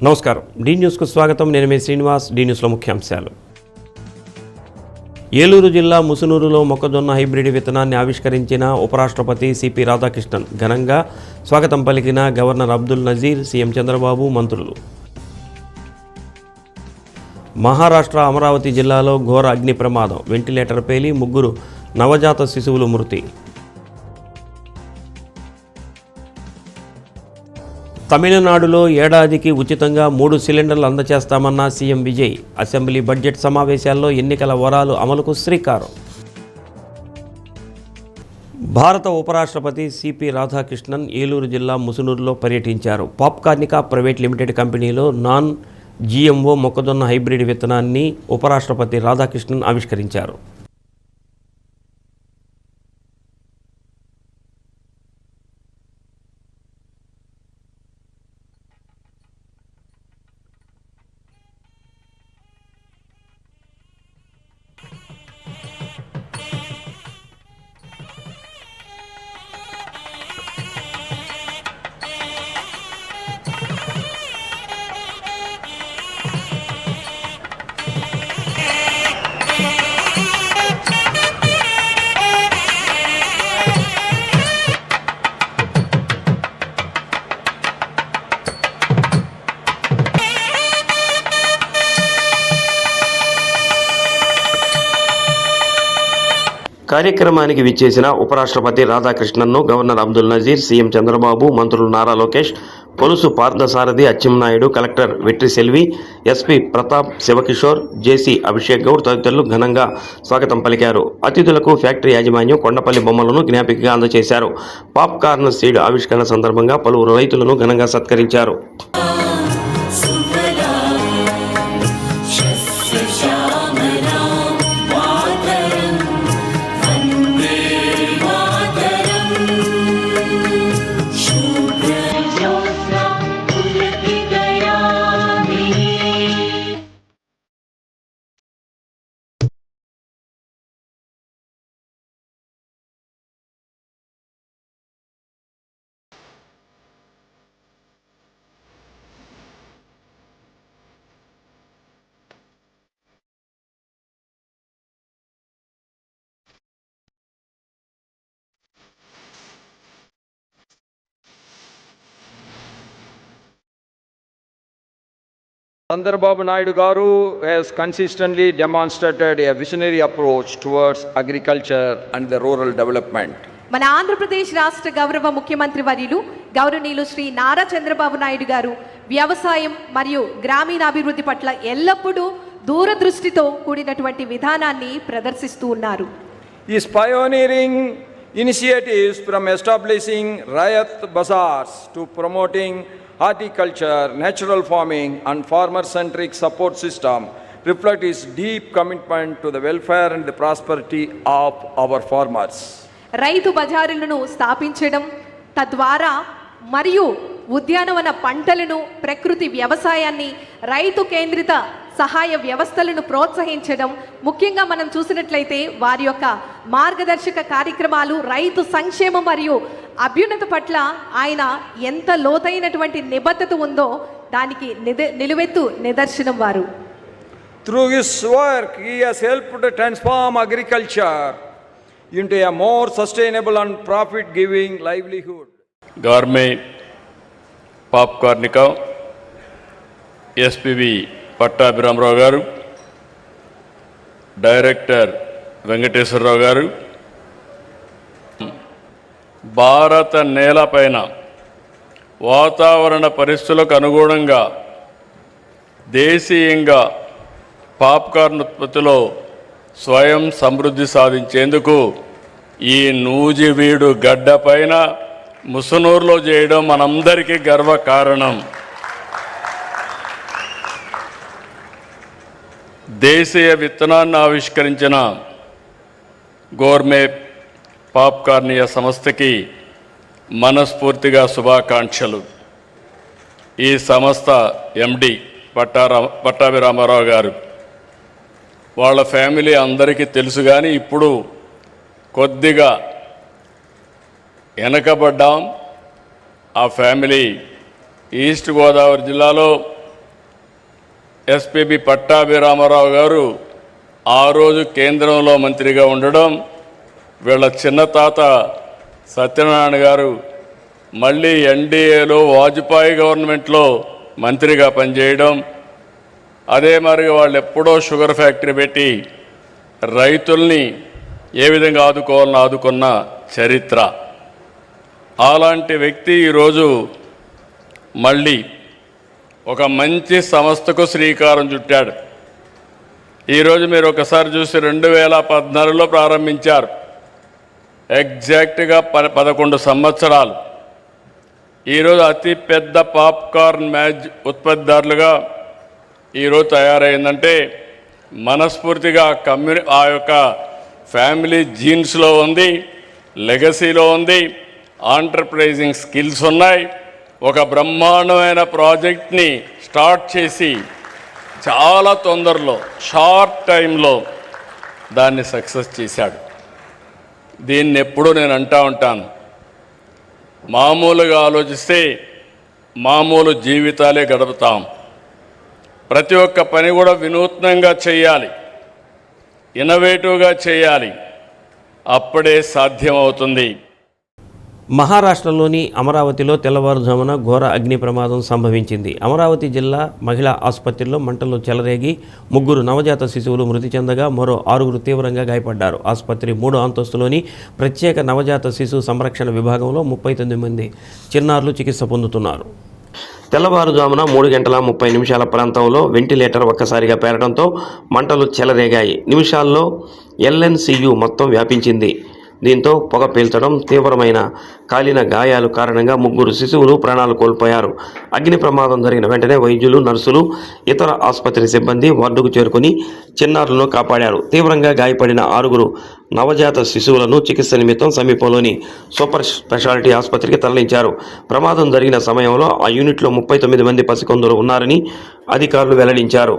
నమస్కారం. డి న్యూస్కు స్వాగతం. నేను మీ శ్రీనివాస్. డి న్యూస్లో ముఖ్యాంశాలు. ఏలూరు జిల్లా ముసునూరులో మొక్కజొన్న హైబ్రిడ్ విత్తనాన్ని ఆవిష్కరించిన ఉపరాష్ట్రపతి సిపి రాధాకృష్ణన్ ఘనంగా స్వాగతం పలికిన గవర్నర్ అబ్దుల్ నజీర్, సీఎం చంద్రబాబు, మంత్రులు. మహారాష్ట్ర అమరావతి జిల్లాలో ఘోర అగ్ని ప్రమాదం, వెంటిలేటర్ పేలి 3 నవజాత శిశువులు మృతి. తమిళనాడులో ఏడాదికి ఉచితంగా 3 సిలిండర్లు అందజేస్తామన్న సీఎం విజయ్. అసెంబ్లీ బడ్జెట్ సమావేశాల్లో ఎన్నికల వరాలు అమలుకు శ్రీకారం. భారత ఉపరాష్ట్రపతి సిపి రాధాకృష్ణన్ ఏలూరు జిల్లా ముసునూరులో పర్యటించారు. పాప్కార్నికా ప్రైవేట్ లిమిటెడ్ కంపెనీలో నాన్ జీఎంఓ మొక్కజొన్న హైబ్రిడ్ విత్తనాన్ని ఉపరాష్ట్రపతి రాధాకృష్ణన్ ఆవిష్కరించారు. కార్యక్రమానికి విచ్చేసిన ఉపరాష్ట్రపతి రాధాకృష్ణన్ను గవర్నర్ అబ్దుల్ నజీర్, సీఎం చంద్రబాబు, మంత్రులు నారా లోకేష్, పొలుసు పార్థసారథి అచ్చెన్నాయుడు, కలెక్టర్ వెట్రి సెల్వి, ఎస్పీ ప్రతాప్ శివకిషోర్, జేసీ అభిషేక్ గౌడ్ తదితరులు ఘనంగా స్వాగతం పలికారు. అతిథులకు ఫ్యాక్టరీ యాజమాన్యం కొండపల్లి బొమ్మలను జ్ఞాపికగా అందజేశారు. పాప్కార్న్ సీడ్ ఆవిష్కరణ సందర్భంగా పలువురు రైతులను ఘనంగా సత్కరించారు. Chandrababu Naidu Garu has consistently demonstrated a visionary approach towards agriculture and the rural development. మన ఆంధ్రప్రదేశ్ రాష్ట్ర గౌరవ ముఖ్యమంత్రి వర్యులు గౌరవనీయులు శ్రీ నారా చంద్రబాబు నాయుడు గారు వ్యవసాయం మరియు గ్రామీణాభివృద్ధి పట్ల ఎల్లప్పుడూ దూరదృష్టితో కూడినటువంటి విధానాన్ని ప్రదర్శిస్తూ ఉన్నారు. His pioneering initiatives from establishing Rayat Bazaars to promoting horticulture, natural farming and farmer-centric support system reflect his deep commitment to the welfare and the prosperity of our farmers. రైతు బజారులను స్థాపించడం, తద్వారా మరియు ఉద్యానవన పంటలను, ప్రకృతి వ్యవసాయాన్ని, రైతు కేంద్రిత సహాయ వ్యవస్థలను ప్రోత్సహించడం, ముఖ్యంగా మనం చూసినట్లయితే వారి యొక్క మార్గదర్శక కార్యక్రమాలు రైతు సంక్షేమం మరియు అభ్యున్నత పట్ల ఆయన ఎంత లోతైనటువంటి నిబద్ధత ఉందో దానికి నిలువెత్తు నిదర్శనం వారు. Through his work, he has helped to transform agriculture into a more sustainable and profit-giving livelihood. Garme Popcornica, SPV Pattabhiramrao garu, Director Venkateswarrao garu, భారత నేలపైన వాతావరణ పరిస్థితులకు అనుగుణంగా దేశీయంగా పాప్కార్న్ ఉత్పత్తిలో స్వయం సమృద్ధి సాధించేందుకు ఈ నూజివీడు గడ్డపైన ముసునూరులో చేయడం మనందరికీ గర్వకారణం. దేశీయ విత్తనాన్ని ఆవిష్కరించిన గోర్మే పాప్కార్నియా సంస్థకి మనస్ఫూర్తిగా శుభాకాంక్షలు. ఈ సంస్థ ఎండి పట్టాభిరామారావు గారు వాళ్ళ ఫ్యామిలీ అందరికీ తెలుసు, కానీ ఇప్పుడు కొద్దిగా వెనకబడ్డాం. ఆ ఫ్యామిలీ ఈస్ట్ గోదావరి జిల్లాలో ఎస్పీబీ పట్టాభిరామారావు గారు ఆ రోజు కేంద్రంలో మంత్రిగా ఉండడం, వీళ్ళ చిన్న తాత సత్యనారాయణ గారు మళ్ళీ ఎన్డీఏలో వాజ్పేయి గవర్నమెంట్లో మంత్రిగా పనిచేయడం, అదే మరి వాళ్ళు ఎప్పుడో షుగర్ ఫ్యాక్టరీ పెట్టి రైతుల్ని ఏ విధంగా ఆదుకోవాలని ఆదుకున్న చరిత్ర. అలాంటి వ్యక్తి ఈరోజు మళ్ళీ ఒక మంచి సంస్థకు శ్రీకారం చుట్టాడు. ఈరోజు మీరు ఒకసారి చూసి 2014లో ప్రారంభించారు. ఎగ్జాక్ట్గా 11 సంవత్సరాలు. ఈరోజు అతి పెద్ద పాప్కార్న్ మ్యాచ్ ఉత్పత్తిదారులుగా ఈరోజు తయారైందంటే మనస్ఫూర్తిగా ఆ యొక్క ఫ్యామిలీ జీన్స్లో ఉంది, లెగసీలో ఉంది, ఆంటర్ప్రైజింగ్ స్కిల్స్ ఉన్నాయి. ఒక బ్రహ్మాండమైన ప్రాజెక్ట్ని స్టార్ట్ చేసి చాలా తొందరలో షార్ట్ టైంలో దాన్ని సక్సెస్ చేశాడు. దీన్ని ఎప్పుడూ నేను అంటూ ఉంటాను, మామూలుగా ఆలోచిస్తే మామూలు జీవితాలే గడుపుతాం. ప్రతి ఒక్క పని కూడా వినూత్నంగా చేయాలి, ఇన్నోవేటివ్గా చేయాలి, అప్పుడే సాధ్యమవుతుంది. మహారాష్ట్రలోని అమరావతిలో తెల్లవారుజామున ఘోర అగ్ని ప్రమాదం సంభవించింది. అమరావతి జిల్లా మహిళా ఆసుపత్రిలో మంటలు చెలరేగి 3 నవజాత శిశువులు మృతి చెందగా మరో 6 తీవ్రంగా గాయపడ్డారు. ఆసుపత్రి 3వ అంతస్తులోని ప్రత్యేక నవజాత శిశు సంరక్షణ విభాగంలో 39 మంది చిన్నారులు చికిత్స పొందుతున్నారు. తెల్లవారుజామున 3:30 ప్రాంతంలో వెంటిలేటర్ ఒక్కసారిగా పేరడంతో మంటలు చెలరేగాయి. నిమిషాల్లో ఎల్ఎన్సియు మొత్తం వ్యాపించింది. దీంతో పొగ పీల్చడం, తీవ్రమైన కాలిన గాయాలు కారణంగా 3 శిశువులు ప్రాణాలు కోల్పోయారు. అగ్ని ప్రమాదం జరిగిన వెంటనే వైద్యులు, నర్సులు, ఇతర ఆసుపత్రి సిబ్బంది వార్డుకు చేరుకుని చిన్నారులను కాపాడారు. తీవ్రంగా గాయపడిన 6 నవజాత శిశువులను చికిత్స నిమిత్తం సమీపంలోని సూపర్ స్పెషాలిటీ ఆసుపత్రికి తరలించారు. ప్రమాదం జరిగిన సమయంలో ఆ యూనిట్లో 39 మంది పసికందులు ఉన్నారని అధికారులు వెల్లడించారు.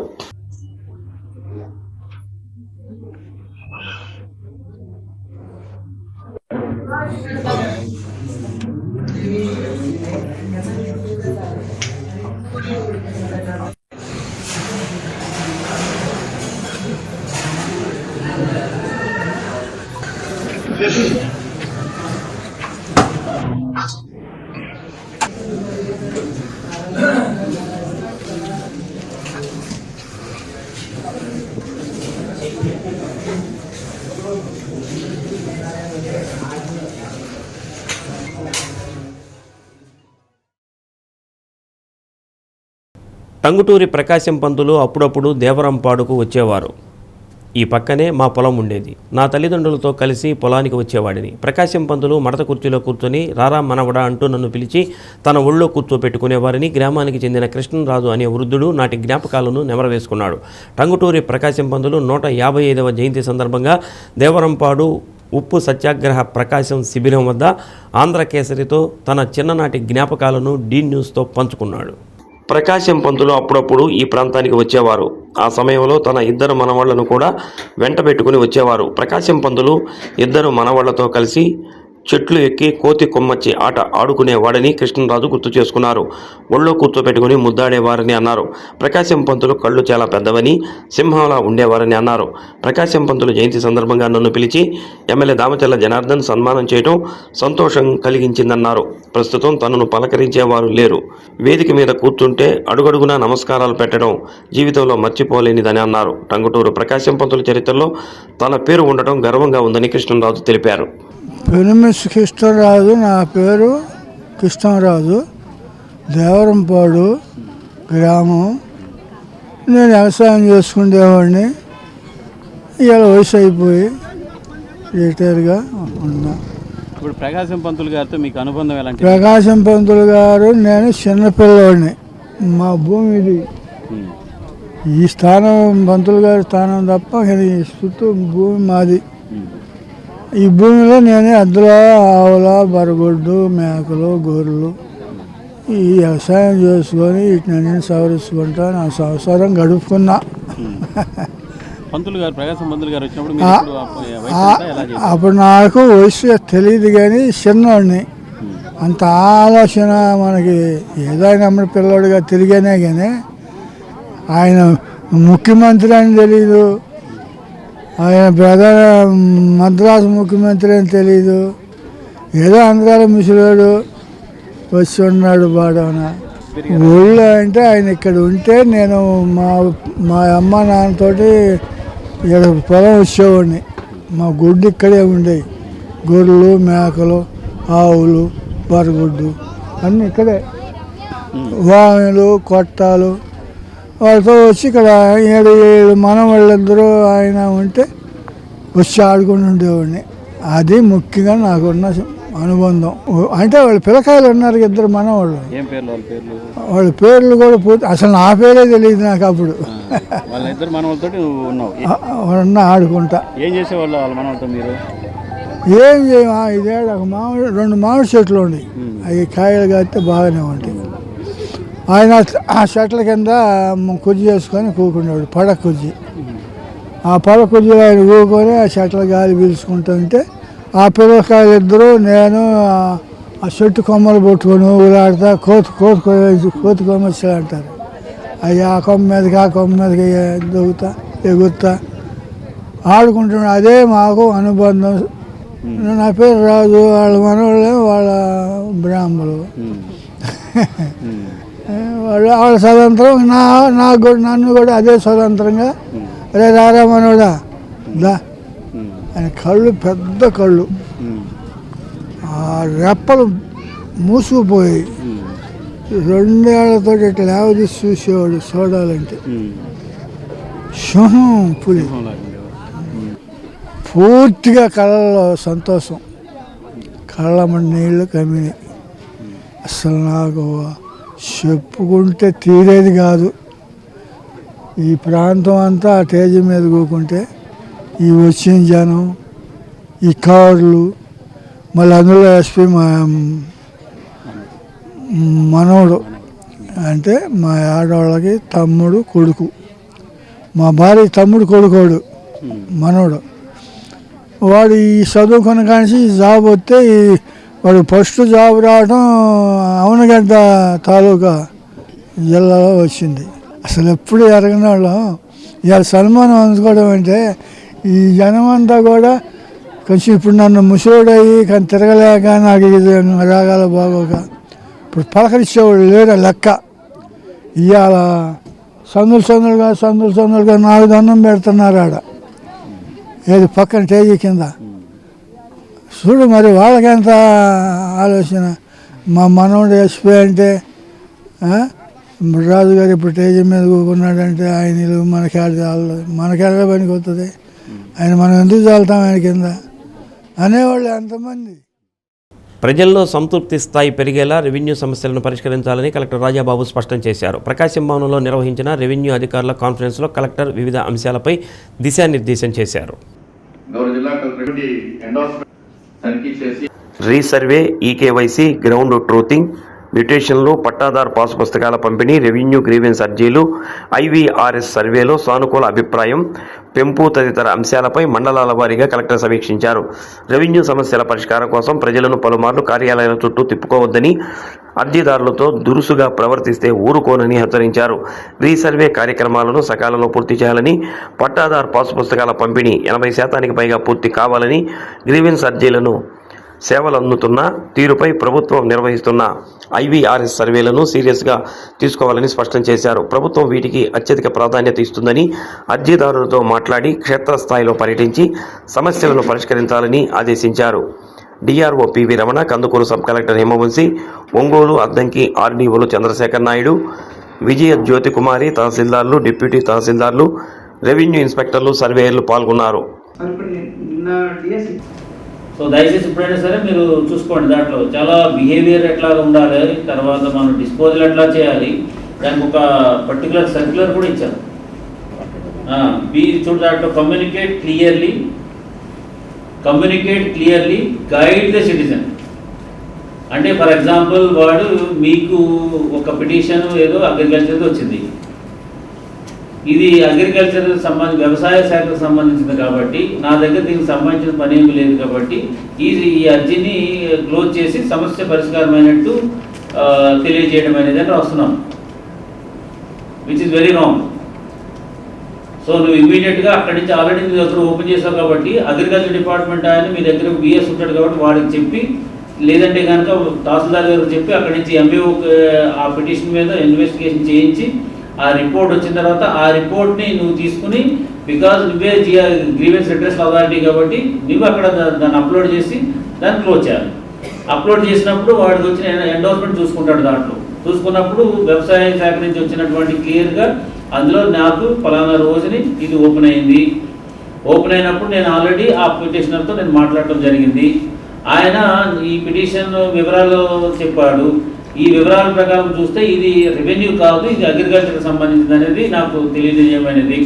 టంగుటూరి ప్రకాశం పంతులు అప్పుడప్పుడు దేవరంపాడుకు వచ్చేవారు. ఈ పక్కనే మా పొలం ఉండేది. నా తల్లిదండ్రులతో కలిసి పొలానికి వచ్చేవాడిని. ప్రకాశం పంతులు మడత కుర్చీలో కూర్చొని రారా మనవడా అంటూ నన్ను పిలిచి తన ఒళ్ళో కూర్చోపెట్టుకునేవారిని గ్రామానికి చెందిన కృష్ణరాజు అనే వృద్ధుడు నాటి జ్ఞాపకాలను నెమరవేసుకున్నాడు. టంగుటూరి ప్రకాశం పంతులు 155వ జయంతి సందర్భంగా దేవరంపాడు ఉప్పు సత్యాగ్రహ ప్రకాశం శిబిరం వద్ద ఆంధ్రకేసరితో తన చిన్ననాటి జ్ఞాపకాలను డి న్యూస్తో పంచుకున్నాడు. ప్రకాశం పంతులు అప్పుడప్పుడు ఈ ప్రాంతానికి వచ్చేవారు. ఆ సమయంలో తన 2 మనవాళ్లను కూడా వెంట పెట్టుకుని వచ్చేవారు. ప్రకాశం పంతులు 2 మనవాళ్లతో కలిసి చెట్లు ఎక్కి కోతి కొమ్మచ్చి ఆట ఆడుకునేవాడని కృష్ణరాజు గుర్తు చేసుకున్నారు. ఒళ్ళో కూర్చోపెట్టుకుని ముద్దాడేవారని అన్నారు. ప్రకాశం పంతులు కళ్ళు చాలా పెద్దవని, సింహంలా ఉండేవారని అన్నారు. ప్రకాశం పంతులు జయంతి సందర్భంగా నన్ను పిలిచి ఎమ్మెల్యే దామచర్ల జనార్దన్ సన్మానం చేయడం సంతోషం కలిగించిందన్నారు. ప్రస్తుతం తనను పలకరించేవారు లేరు. వేదిక మీద కూర్చుంటే అడుగడుగునా నమస్కారాలు పెట్టడం జీవితంలో మర్చిపోలేనిదని అన్నారు. టంగుటూరు ప్రకాశం పంతుల చరిత్రలో తన పేరు ఉండటం గర్వంగా ఉందని కృష్ణరాజు తెలిపారు. పెనుమిస్ కృష్ణరాజు, నా పేరు కృష్ణరాజు, దేవరంపాడు గ్రామం. నేను వ్యవసాయం చేసుకునేవాడిని. ఇవాళ వయసు అయిపోయి రిటైర్గా ఉన్నా. ఇప్పుడు ప్రకాశం పంతులు గారితో మీకు అనుబంధం ఎలాంటి? ప్రకాశం పంతులు గారు నేను చిన్నపిల్లవాడిని. మా భూమి ఇది, ఈ స్థానం పంతులు గారి స్థానం తప్ప ఈ చుట్టూ భూమి మాది. ఈ భూమిలో నేనే అద్దుల, ఆవుల, బరగొడ్డు, మేకలు, గొర్రెలు ఈ వ్యవసాయం చేసుకొని వీటిని సవరించుకుంటా నా సంవత్సరం గడుపుకున్నా. పంతులు గారు, ప్రకాశం పంతులు గారు వచ్చినప్పుడు అప్పుడు నాకు వయసు తెలియదు కానీ చిన్నవాడిని. అంత ఆలోచన మనకి ఏదైనా పిల్లవాడిగా తిరిగానే కానీ ఆయన ముఖ్యమంత్రి అని తెలీదు, ఆయన ప్రధాన మద్రాసు ముఖ్యమంత్రి అని తెలీదు. ఏదో ఆంధ్రాలో ముసలాడు వచ్చి ఉన్నాడు బాడవన. ఊళ్ళో అంటే ఆయన ఇక్కడ ఉంటే నేను మా అమ్మ నాన్నతోటి ఇక్కడ పొలం వచ్చేవాడిని. మా గుడ్డు ఇక్కడే ఉండేవి, గొర్రెలు మేకలు ఆవులు బరగుడ్డు అన్నీ ఇక్కడే. వాములు కొట్టాలు వాళ్ళతో వచ్చి ఇక్కడ 7 మనవాళ్ళందరూ ఆయన ఉంటే వచ్చి ఆడుకుని ఉండేవాడిని. అది ముఖ్యంగా నాకున్న అనుబంధం. అంటే వాళ్ళ పిల్లకాయలు ఉన్నారు, 2 మనవాళ్ళు. ఏం పేర్లు వాళ్ళ పేర్లు? వాళ్ళ పేర్లు కూడా పూర్తి అసలు నా పేరే తెలియదు నాకు అప్పుడు. వాళ్ళ 2 మనవాళ్ళతో ఉన్నావు. ఆడుకుంటా. ఏం చేసేవాళ్ళు వాళ్ళ మనవాళ్ళతో మీరు? ఏం చేయమా, ఇదే ఒక మామిడి 2 మామిడి చెట్లు ఉన్నాయి, అవి కాయలు కాస్తే బాగానే ఉంటాయి. ఆయన ఆ చెట్ల కింద కుర్జీ చేసుకొని కూకునేవాడు, పడ కుర్జీ. ఆ పడ కుర్జీలో ఆయన కూకొని ఆ చెట్ల గాలి పీల్చుకుంటుంటే ఆ పిల్లకాయలు 2 నేను ఆ చెట్టు కొమ్మలు పట్టుకొని ఊలాడుతా కోతి కొమ్మచ్చులు అంటారు. అవి ఆ కొమ్మ మీదకి ఆ కొమ్మ మీదకి దొగుతా ఎగురుతా ఆడుకుంటున్నాడు. అదే మాకు అనుబంధం. నా పేరు రాజు, వాళ్ళ మనవాళ్ళే వాళ్ళ బ్రాహ్మణులు. వాళ్ళ స్వతంత్రం నాకు కూడా, నన్ను కూడా అదే స్వతంత్రంగా అరే రారా మనోడా దా ఆయన కళ్ళు పెద్ద కళ్ళు, ఆ రెప్పలు మూసుకుపోయాయి. 2 ఏళ్లతో ఇట్లా లేవదీసి చూసేవాడు చూడాలంటే. సింహం పులి. పూర్తిగా కళ్ళలో సంతోషం, కళ్ళమని నీళ్ళు కమ్మినాయి. అసలు నాకు చెప్పుకుంటే తీరేది కాదు. ఈ ప్రాంతం అంతా ఆ స్టేజ్ మీద కూకుంటే ఈ వచ్చిన జనం, ఈ కార్లు, మళ్ళీ అందులో ఎస్పీ మనవడు అంటే మా ఆడవాళ్ళకి తమ్ముడు కొడుకు, మా భార్య తమ్ముడు కొడుకోడు మనవడు. వాడు ఈ చదువుకున్న కానించి జాబ్ వస్తే వాడు ఫస్ట్ జాబ్ రావడం అవనగడ్డ తాలూకా జిల్లాలో వచ్చింది. అసలు ఎప్పుడు ఎరగని వాళ్ళం ఇవాళ సన్మానం అందుకోవడం అంటే ఈ జనం అంతా కూడా కొంచెం ఇప్పుడు నన్ను ముసలుడయ్యి కానీ తిరగలేక నాకు ఇది రాగాల బాగోక ఇప్పుడు పలకరించేవాళ్ళు లేరు లెక్క. ఇవాళ సందులుగా 4 దండం పెడుతున్నారు ఆడ, ఏది పక్కన టేజీ కింద. చూడు మరి వాళ్ళకెంత ఆలోచన. మా మనవడు ఎస్పీ అంటే రాజు గారు ఇప్పుడు స్టేజ్ మీద కూకున్నాడంటే ఆయన మనకేడ పనికి వస్తుంది, ఆయన మనం ఎందుకు చాలుతాం ఆయన కింద అనేవాళ్ళు ఎంతమంది. ప్రజల్లో సంతృప్తి స్థాయి పెరిగేలా రెవెన్యూ సమస్యలను పరిష్కరించాలని కలెక్టర్ రాజాబాబు స్పష్టం చేశారు. ప్రకాశం భవనంలో నిర్వహించిన రెవెన్యూ అధికారుల కాన్ఫరెన్స్లో కలెక్టర్ వివిధ అంశాలపై దిశానిర్దేశం చేశారు. రీసర్వే, ఈకేవైసీ, గ్రౌండ్ ట్రూతింగ్, మ్యూటేషన్లు, పట్టాదారు పాసు పుస్తకాల పంపిణీ, రెవెన్యూ గ్రీవెన్స్ అర్జీలు, ఐవీఆర్ఎస్ సర్వేలో సానుకూల అభిప్రాయం, పెంపు తదితర అంశాలపై మండలాల వారీగా కలెక్టర్ సమీక్షించారు. రెవెన్యూ సమస్యల పరిష్కారం కోసం ప్రజలను పలుమార్లు కార్యాలయాల చుట్టూ తిప్పుకోవద్దని, అర్జీదారులతో దురుసుగా ప్రవర్తిస్తే ఊరుకోనని హెచ్చరించారు. రీసర్వే కార్యక్రమాలను సకాలంలో పూర్తి చేయాలని, పట్టాదారు పాసు పుస్తకాల పంపిణీ 80% పైగా పూర్తి కావాలని, గ్రీవెన్స్ అర్జీలను సేవలు అందుతున్న తీరుపై ప్రభుత్వం నిర్వహిస్తున్న ఐవీఆర్ఎస్ సర్వేలను సీరియస్గా తీసుకోవాలని స్పష్టం చేశారు. ప్రభుత్వం వీటికి అత్యధిక ప్రాధాన్యత ఇస్తుందని, అర్జీదారులతో మాట్లాడి క్షేత్రస్థాయిలో పర్యటించి సమస్యలను పరిష్కరించాలని ఆదేశించారు. DRO PV Ramana, Kandukur sub collector Himavamshi, Ongole, Addanki ఆర్డీఓలు చంద్రశేఖర్ నాయుడు, విజయ జ్యోతి కుమారి, తహసీల్దార్లు, డిప్యూటీ తహసీల్దార్లు, రెవెన్యూ ఇన్స్పెక్టర్లు, సర్వేయర్లు పాల్గొన్నారు. సో దయచేసి ఎప్పుడైనా సరే మీరు చూసుకోండి, దాంట్లో చాలా బిహేవియర్ ఎట్లా ఉండాలి, తర్వాత మనం డిస్పోజల్ ఎట్లా చేయాలి, దానికి ఒక పర్టికులర్ సర్క్యులర్ కూడా ఇచ్చారు. చూడు దాంట్లో communicate clearly, guide the citizen. అంటే ఫర్ ఎగ్జాంపుల్ వాడు మీకు ఒక పిటిషన్ ఏదో అగ్రికల్చర్ది వచ్చింది, ఇది అగ్రికల్చర్ వ్యవసాయ శాఖకు సంబంధించింది కాబట్టి నా దగ్గర దీనికి సంబంధించిన పని ఏమి లేదు కాబట్టి ఈ అర్జీని క్లోజ్ చేసి సమస్య పరిష్కారమైనట్టు తెలియజేయడం అనేది రాస్తున్నాం, which is very wrong. So నువ్వు ఇమీడియట్గా అక్కడి నుంచి ఆల్రెడీ నీ దగ్గర ఓపెన్ చేసావు కాబట్టి అగ్రికల్చర్ డిపార్ట్మెంట్ ఆయన మీ దగ్గర బిఎస్ ఉంటాడు కాబట్టి వాడికి చెప్పి, లేదంటే కనుక తహసీల్దార్ గారికి చెప్పి అక్కడి నుంచి ఎంబీఓ ఆ పిటిషన్ మీద ఇన్వెస్టిగేషన్ చేయించి ఆ రిపోర్ట్ వచ్చిన తర్వాత ఆ రిపోర్ట్ని నువ్వు తీసుకుని, బికాజ్ నువ్వే గ్రీవెన్స్ రిడ్రెస్ అథారిటీ కాబట్టి నువ్వు అక్కడ దాన్ని అప్లోడ్ చేసి దాన్ని క్లోజ్ చేయాలి. అప్లోడ్ చేసినప్పుడు వాడికి వచ్చిన ఎండోర్స్మెంట్ చూసుకుంటాడు. దాంట్లో చూసుకున్నప్పుడు వ్యవసాయ శాఖ నుంచి వచ్చినటువంటి క్లియర్గా అందులో నాకు ఫలానా రోజుని ఇది ఓపెన్ అయింది. ఓపెన్ అయినప్పుడు నేను ఆల్రెడీ ఆ పిటిషనర్తో నేను మాట్లాడటం జరిగింది. ఆయన ఈ పిటిషన్ వివరాలు చెప్పాడు. ఈ వివరాల ప్రకారం చూస్తే ఇది రెవెన్యూ కాదు, ఇది అగ్రికల్చర్కి సంబంధించింది అనేది నాకు తెలియజేయమైనది.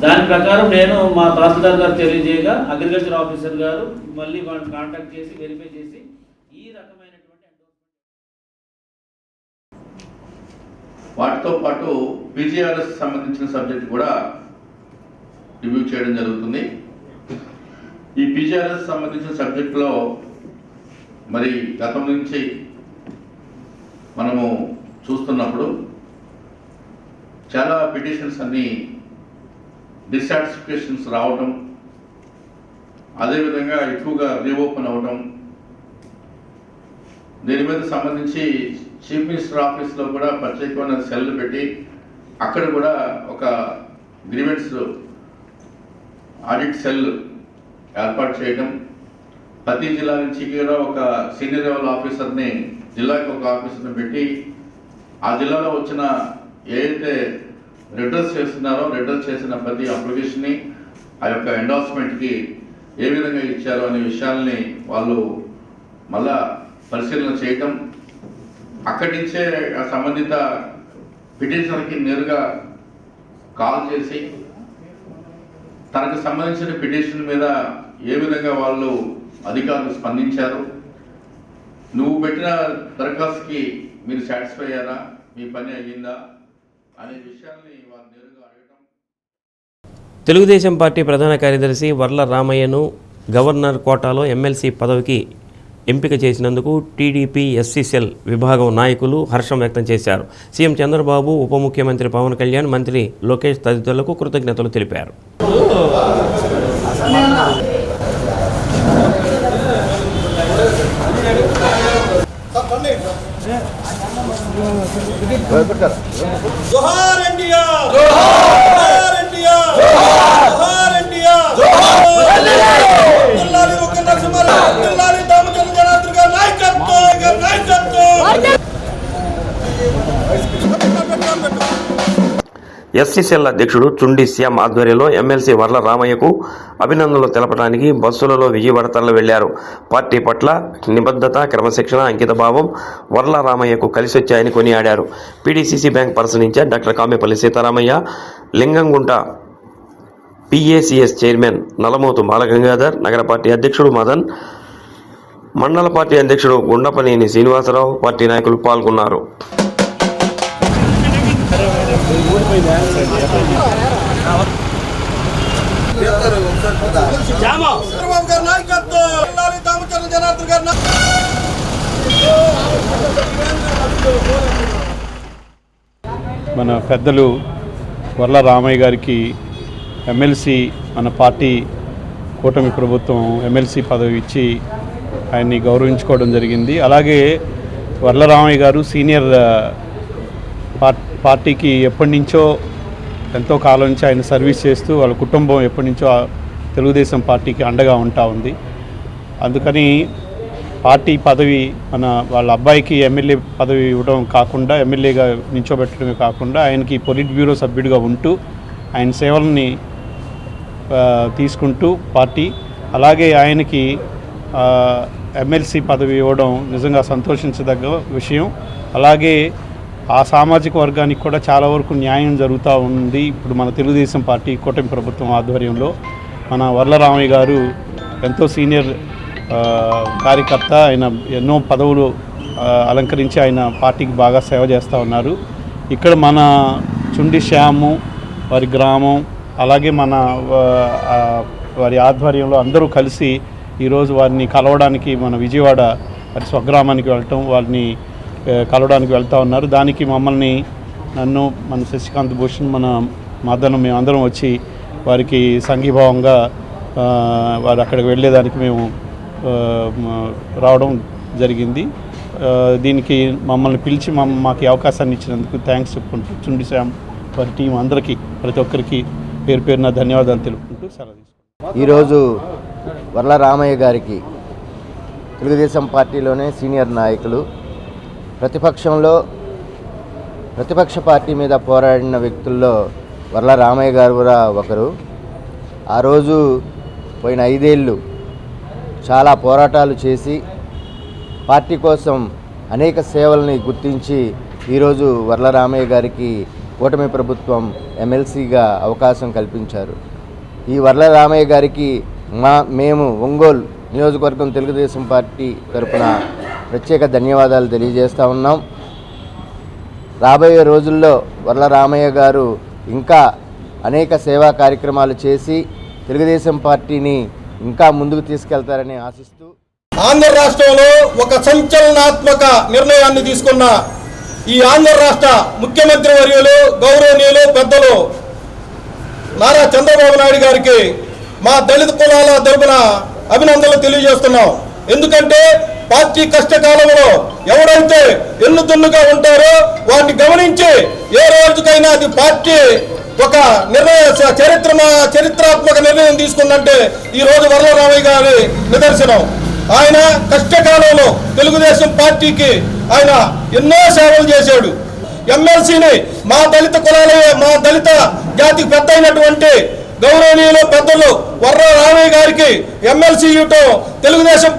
దాని ప్రకారం నేను మా తహసీల్దార్ గారు తెలియజేయగా అగ్రికల్చర్ ఆఫీసర్ గారు మళ్ళీ వాళ్ళని కాంటాక్ట్ చేసి వెరిఫై చేసి ఈ రకమైనటువంటి వాటితో పాటు పీజీఆర్ఎస్ సంబంధించిన సబ్జెక్ట్ కూడా రివ్యూ చేయడం జరుగుతుంది. ఈ పీజీఆర్ఎస్ సంబంధించిన సబ్జెక్టులో మరి గతం నుంచి మనము చూస్తున్నప్పుడు చాలా పిటిషన్స్ అన్నీ డిస్సాటిస్ఫికేషన్స్ రావటం, అదేవిధంగా ఎక్కువగా రీఓపెన్ అవ్వటం, దీని మీద సంబంధించి చీఫ్ మినిస్టర్ ఆఫీస్లో కూడా ప్రత్యేకమైన సెల్ పెట్టి అక్కడ కూడా ఒక గ్రీవెన్స్ ఆడిట్ సెల్ ఏర్పాటు చేయడం, ప్రతి జిల్లా నుంచి కూడా ఒక సీనియర్ లెవెల్ ఆఫీసర్ని, జిల్లాకి ఒక ఆఫీసర్ని పెట్టి ఆ జిల్లాలో వచ్చిన ఏదైతే రిడ్రెస్ చేస్తున్నారో రిడ్రెస్ చేసిన ప్రతి అప్లికేషన్ని ఆ యొక్క ఎండార్స్మెంట్కి ఏ విధంగా ఇచ్చారో అనే విషయాల్ని వాళ్ళు మళ్ళా పరిశీలన చేయటం, అక్కడి నుంచే సంబంధిత పిటిషనర్కి నేరుగా కాల్ చేసి తనకు సంబంధించిన పిటిషన్ మీద ఏ విధంగా వాళ్ళు అధికారులు స్పందించారు, నువ్వు పెట్టిన దరఖాస్తుకి మీరు సాటిస్ఫై అయ్యారా, మీ పని అయ్యిందా అనే విషయాల్ని వారు నేరుగా అడగటం. తెలుగుదేశం పార్టీ ప్రధాన కార్యదర్శి వర్ల రామయ్యను గవర్నర్ కోటాలో ఎమ్మెల్సీ పదవికి ఎంపిక చేసినందుకు టీడీపీ ఎస్సీ సెల్ విభాగం నాయకులు హర్షం వ్యక్తం చేశారు. సీఎం చంద్రబాబు, ఉప ముఖ్యమంత్రి పవన్ కళ్యాణ్, మంత్రి లోకేష్ తదితరులకు కృతజ్ఞతలు తెలిపారు. జోహార్ ఇండియా, జోహార్ ఇండియా, జోహార్ ఇండియా, జిల్లాలి ఒక నరసింహ, జిల్లాలి దామచంద్ర జనార్దన్ గారి నాయకత్వం. ఎస్సీసీఎల్ అధ్యక్షుడు చుండి శ్యామ్ ఆధ్వర్యంలో ఎమ్మెల్సీ వర్ల రామయ్యకు అభినందనలు తెలపడానికి బస్సులలో విజయవాడ తరలి వెళ్లారు. పార్టీ పట్ల నిబద్ధత, క్రమశిక్షణ, అంకితభావం వర్ల రామయ్యకు కలిసొచ్చాయని కొనియాడారు. PDCC bank person in charge doctor Kamepalli Sitaramaiah, Lingamgunta PACS chairman Nalamothu Balagangadhar, నగర పార్టీ అధ్యక్షుడు మదన్, మండల పార్టీ అధ్యక్షుడు గుండపనేని శ్రీనివాసరావు, పార్టీ నాయకులు పాల్గొన్నారు. చంద్రబాబు గారి నాయకత్వం, జిల్లాలి దామచంద్ర జనార్దన్ గారి మన పెద్దలు వర్ల రామయ్య గారికి ఎమ్మెల్సీ, మన పార్టీ కూటమి ప్రభుత్వం ఎమ్మెల్సీ పదవి ఇచ్చి ఆయన్ని గౌరవించుకోవడం జరిగింది. అలాగే వర్ల రామయ్య గారు సీనియర్ పార్టీకి ఎప్పటి నుంచో ఎంతో కాలం నుంచి ఆయన సర్వీస్ చేస్తూ వాళ్ళ కుటుంబం ఎప్పటి నుంచో తెలుగుదేశం పార్టీకి అండగా ఉంటా ఉంది. అందుకని పార్టీ పదవి వాళ్ళ అబ్బాయికి ఎమ్మెల్యే పదవి ఇవ్వడం కాకుండా, ఎమ్మెల్యేగా నించోబెట్టడమే కాకుండా ఆయనకి పొలిట్ బ్యూరో సభ్యుడిగా ఉంటూ ఆయన సేవల్ని తీసుకుంటూ పార్టీ, అలాగే ఆయనకి ఎమ్మెల్సీ పదవి ఇవ్వడం నిజంగా సంతోషించదగ్గ విషయం. అలాగే ఆ సామాజిక వర్గానికి కూడా చాలా వరకు న్యాయం జరుగుతూ ఉంది. ఇప్పుడు మన తెలుగుదేశం పార్టీ కూటమి ప్రభుత్వం ఆధ్వర్యంలో మన వర్ల రామయ్య గారు ఎంతో సీనియర్ కార్యకర్త, ఆయన ఎన్నో పదవులు అలంకరించి ఆయన పార్టీకి బాగా సేవ చేస్తూ ఉన్నారు. ఇక్కడ మన చుండి శ్యాము, వారి గ్రామం, అలాగే మన వారి ఆధ్వర్యంలో అందరూ కలిసి ఈరోజు వారిని కలవడానికి మన విజయవాడ వారి స్వగ్రామానికి వెళ్ళటం, వారిని కలవడానికి వెళ్తూ ఉన్నారు. దానికి నన్ను, మన శశికాంత్ భూషణ్, మన మదన్, మేమందరం వచ్చి వారికి సంఘీభావంగా వారు అక్కడికి వెళ్ళేదానికి మేము రావడం జరిగింది. దీనికి మమ్మల్ని పిలిచి మాకు అవకాశాన్ని ఇచ్చినందుకు థ్యాంక్స్ చెప్పుకుంటూ చుండి శ్యామ్ వారి టీం అందరికీ ప్రతి ఒక్కరికి పేరు పేరున ధన్యవాదాలు తెలుపుకుంటూ సెలవు తీసుకుంటాం. ఈరోజు వర్ల రామయ్య గారికి తెలుగుదేశం పార్టీలోనే సీనియర్ నాయకులు, ప్రతిపక్ష పార్టీ మీద పోరాడిన వ్యక్తుల్లో వర్ల రామయ్య గారు కూడా ఒకరు. ఆ రోజు పోయిన 5 ఏళ్ళు చాలా పోరాటాలు చేసి పార్టీ కోసం అనేక సేవల్ని గుర్తించి ఈరోజు వర్ల రామయ్య గారికి కూటమి ప్రభుత్వం ఎమ్మెల్సీగా అవకాశం కల్పించారు. ఈ వర్ల రామయ్య గారికి మేము ఒంగోలు నియోజకవర్గం తెలుగుదేశం పార్టీ తరఫున ప్రత్యేక ధన్యవాదాలు తెలియజేస్తూ ఉన్నాం. రాబోయే రోజుల్లో వర్ల రామయ్య గారు ఇంకా అనేక సేవా కార్యక్రమాలు చేసి తెలుగుదేశం పార్టీని ఇంకా ముందుకు తీసుకెళ్తారని ఆశిస్తూ, ఆంధ్ర రాష్ట్రంలో ఒక సంచలనాత్మక నిర్ణయాన్ని తీసుకున్న ఈ ఆంధ్ర రాష్ట్ర ముఖ్యమంత్రి వర్యులు గౌరవనీయులు పెద్దలు నారా చంద్రబాబు నాయుడు గారికి మా దళిత కులాల తరపున అభినందనలు తెలియజేస్తున్నాం. ఎందుకంటే పార్టీ కష్టకాలంలో ఎవరైతే ఎన్నుతున్నుగా ఉంటారో వారిని గమనించి ఏ రోజుకైనా అది పార్టీ ఒక చరిత్రాత్మక నిర్ణయం తీసుకుందంటే ఈ రోజు వర్ల రామయ్య గారి నిదర్శనం. ఆయన కష్టకాలంలో తెలుగుదేశం పార్టీకి ఆయన ఎన్నో సేవలు చేశాడు. ఎమ్మెల్సీని మా దళిత జాతికి పెద్ద అయినటువంటి గౌరవనీయులు పెద్దలు వర్ల రామయ్య గారికి ఎమ్మెల్సీ ఇవ్వటం తెలుగుదేశం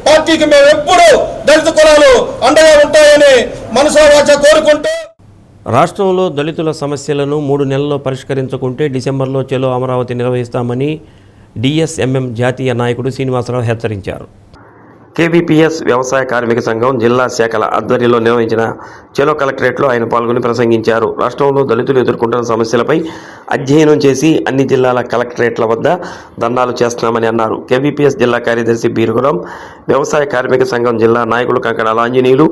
పార్టీకి మేము ఎప్పుడూ దళిత కులాలు అండగా ఉంటాయని మనసావాచ కోరుకుంటూ, రాష్ట్రంలో దళితుల సమస్యలను 3 నెలల్లో పరిష్కరించకుంటే డిసెంబర్లో చలో అమరావతి నిర్వహిస్తామని డిఎస్ఎంఎం జాతీయ నాయకుడు శ్రీనివాసరావు హెచ్చరించారు. కేవీపీఎస్ వ్యవసాయ కార్మిక సంఘం జిల్లా శాఖల ఆధ్వర్యంలో నిర్వహించిన చలో కలెక్టరేట్లో ఆయన పాల్గొని ప్రసంగించారు. రాష్ట్రంలో దళితులు ఎదుర్కొంటున్న సమస్యలపై అధ్యయనం చేసి అన్ని జిల్లాల కలెక్టరేట్ల వద్ద ధర్నాలు చేస్తున్నామని అన్నారు. కేవీపీఎస్ జిల్లా కార్యదర్శి బీరుగులం, వ్యవసాయ కార్మిక సంఘం జిల్లా నాయకులు కంకణాల ఆంజనేయులు,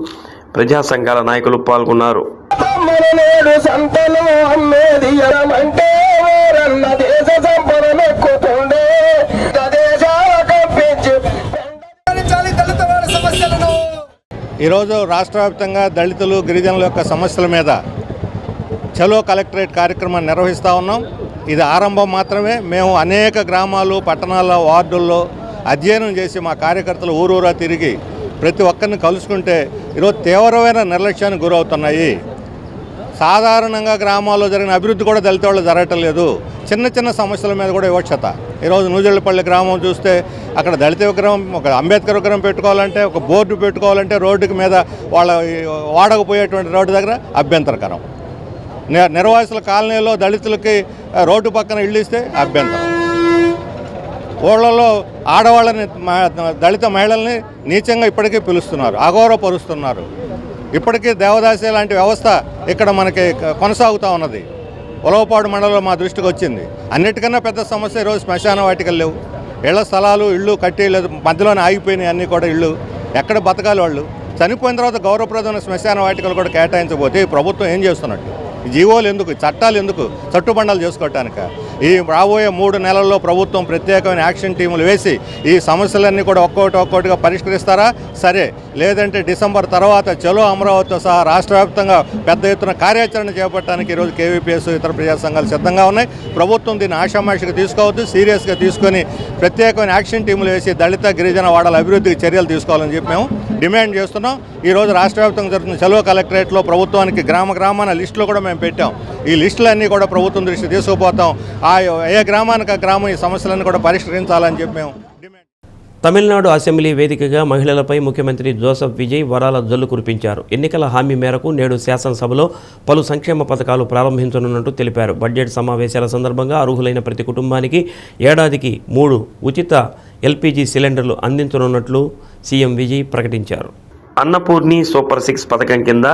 ప్రజా సంఘాల నాయకులు పాల్గొన్నారు. ఈరోజు రాష్ట్ర వ్యాప్తంగా దళితులు గిరిజనుల యొక్క సమస్యల మీద చలో కలెక్టరేట్ కార్యక్రమాన్ని నిర్వహిస్తూ ఉన్నాం. ఇది ఆరంభం మాత్రమే. మేము అనేక గ్రామాలు, పట్టణాల, వార్డుల్లో అధ్యయనం చేసి మా కార్యకర్తలు ఊరూరా తిరిగి ప్రతి ఒక్కరిని కలుసుకుంటే ఈరోజు తీవ్రమైన నిర్లక్ష్యానికి గురవుతున్నాయి. సాధారణంగా గ్రామాల్లో జరిగిన అభివృద్ధి కూడా దళిత వాళ్ళు జరగటం లేదు. చిన్న చిన్న సమస్యల మీద కూడా వివక్షత. ఈరోజు నూజెళ్లపల్లి గ్రామం చూస్తే అక్కడ దళిత విగ్రహం, ఒక అంబేద్కర్ విగ్రహం పెట్టుకోవాలంటే, ఒక బోర్డు పెట్టుకోవాలంటే రోడ్డుకి మీద వాళ్ళ వాడకపోయేటువంటి రోడ్డు దగ్గర అభ్యంతరకరం. నిర్వాసితుల కాలనీలో దళితులకి రోడ్డు పక్కన ఇళ్ళు ఇస్తే అభ్యంతరం. ఊళ్ళలో ఆడవాళ్ళని, దళిత మహిళల్ని నీచంగా ఇప్పటికీ పిలుస్తున్నారు, అగౌరవపరుస్తున్నారు. ఇప్పటికీ దేవదాసి లాంటి వ్యవస్థ ఇక్కడ మనకి కొనసాగుతూ ఉన్నది. ఉలవపాడు మండలంలో మా దృష్టికి వచ్చింది. అన్నిటికన్నా పెద్ద సమస్య ఈరోజు శ్మశాన వాటికలు లేవు. ఇళ్ల స్థలాలు, ఇళ్ళు కట్టేయలేదు, మధ్యలోనే ఆగిపోయినాయి అన్నీ కూడా ఇళ్ళు. ఎక్కడ బతకాలి వాళ్ళు? చనిపోయిన తర్వాత గౌరవప్రదమైన శ్మశాన వాటికలు కూడా కేటాయించబోతే ఈ ప్రభుత్వం ఏం చేస్తున్నట్టు? జీవోలు ఎందుకు, చట్టాలు ఎందుకు, చట్టుబండాలు చేసుకోవటానిక? ఈ రాబోయే 3 నెలల్లో ప్రభుత్వం ప్రత్యేకమైన యాక్షన్ టీములు వేసి ఈ సమస్యలన్నీ కూడా ఒక్కొక్కటిగా పరిష్కరిస్తారా? సరే, లేదంటే డిసెంబర్ తర్వాత చలో అమరావతితో సహా రాష్ట్ర వ్యాప్తంగా పెద్ద ఎత్తున కార్యాచరణ చేపట్టడానికి ఈరోజు కేవీపీఎస్ ఇతర ప్రజా సంఘాలు సిద్ధంగా ఉన్నాయి. ప్రభుత్వం దీన్ని ఆషామాషిగా తీసుకోవద్దు, సీరియస్గా తీసుకొని ప్రత్యేకమైన యాక్షన్ టీములు వేసి దళిత గిరిజన వాడల అభివృద్ధికి చర్యలు తీసుకోవాలని చెప్పి మేము డిమాండ్ చేస్తున్నాం. ఈరోజు రాష్ట్ర వ్యాప్తంగా జరుగుతున్న చలో కలెక్టరేట్లో ప్రభుత్వానికి గ్రామాన లిస్టులో కూడా మేము పెట్టాం. ఈ లిస్టులన్నీ కూడా ప్రభుత్వం దృష్టి తీసుకుపోతాం. ఏ గ్రామానికి ఆ గ్రామం ఈ సమస్యలన్నీ కూడా పరిష్కరించాలని చెప్పి మేము డిమాండ్. తమిళనాడు అసెంబ్లీ వేదికగా మహిళలపై ముఖ్యమంత్రి జోసెఫ్ విజయ్ వరాల జల్లు కురిపించారు. ఎన్నికల హామీ మేరకు నేడు శాసనసభలో పలు సంక్షేమ పథకాలు ప్రారంభించనున్నట్టు తెలిపారు. బడ్జెట్ సమావేశాల సందర్భంగా అర్హులైన ప్రతి కుటుంబానికి ఏడాదికి 3 ఉచిత ఎల్పీజీ సిలిండర్లు అందించనున్నట్లు సీఎం విజయ్ ప్రకటించారు. అన్నపూర్ణి సూపర్ 6 పథకం కింద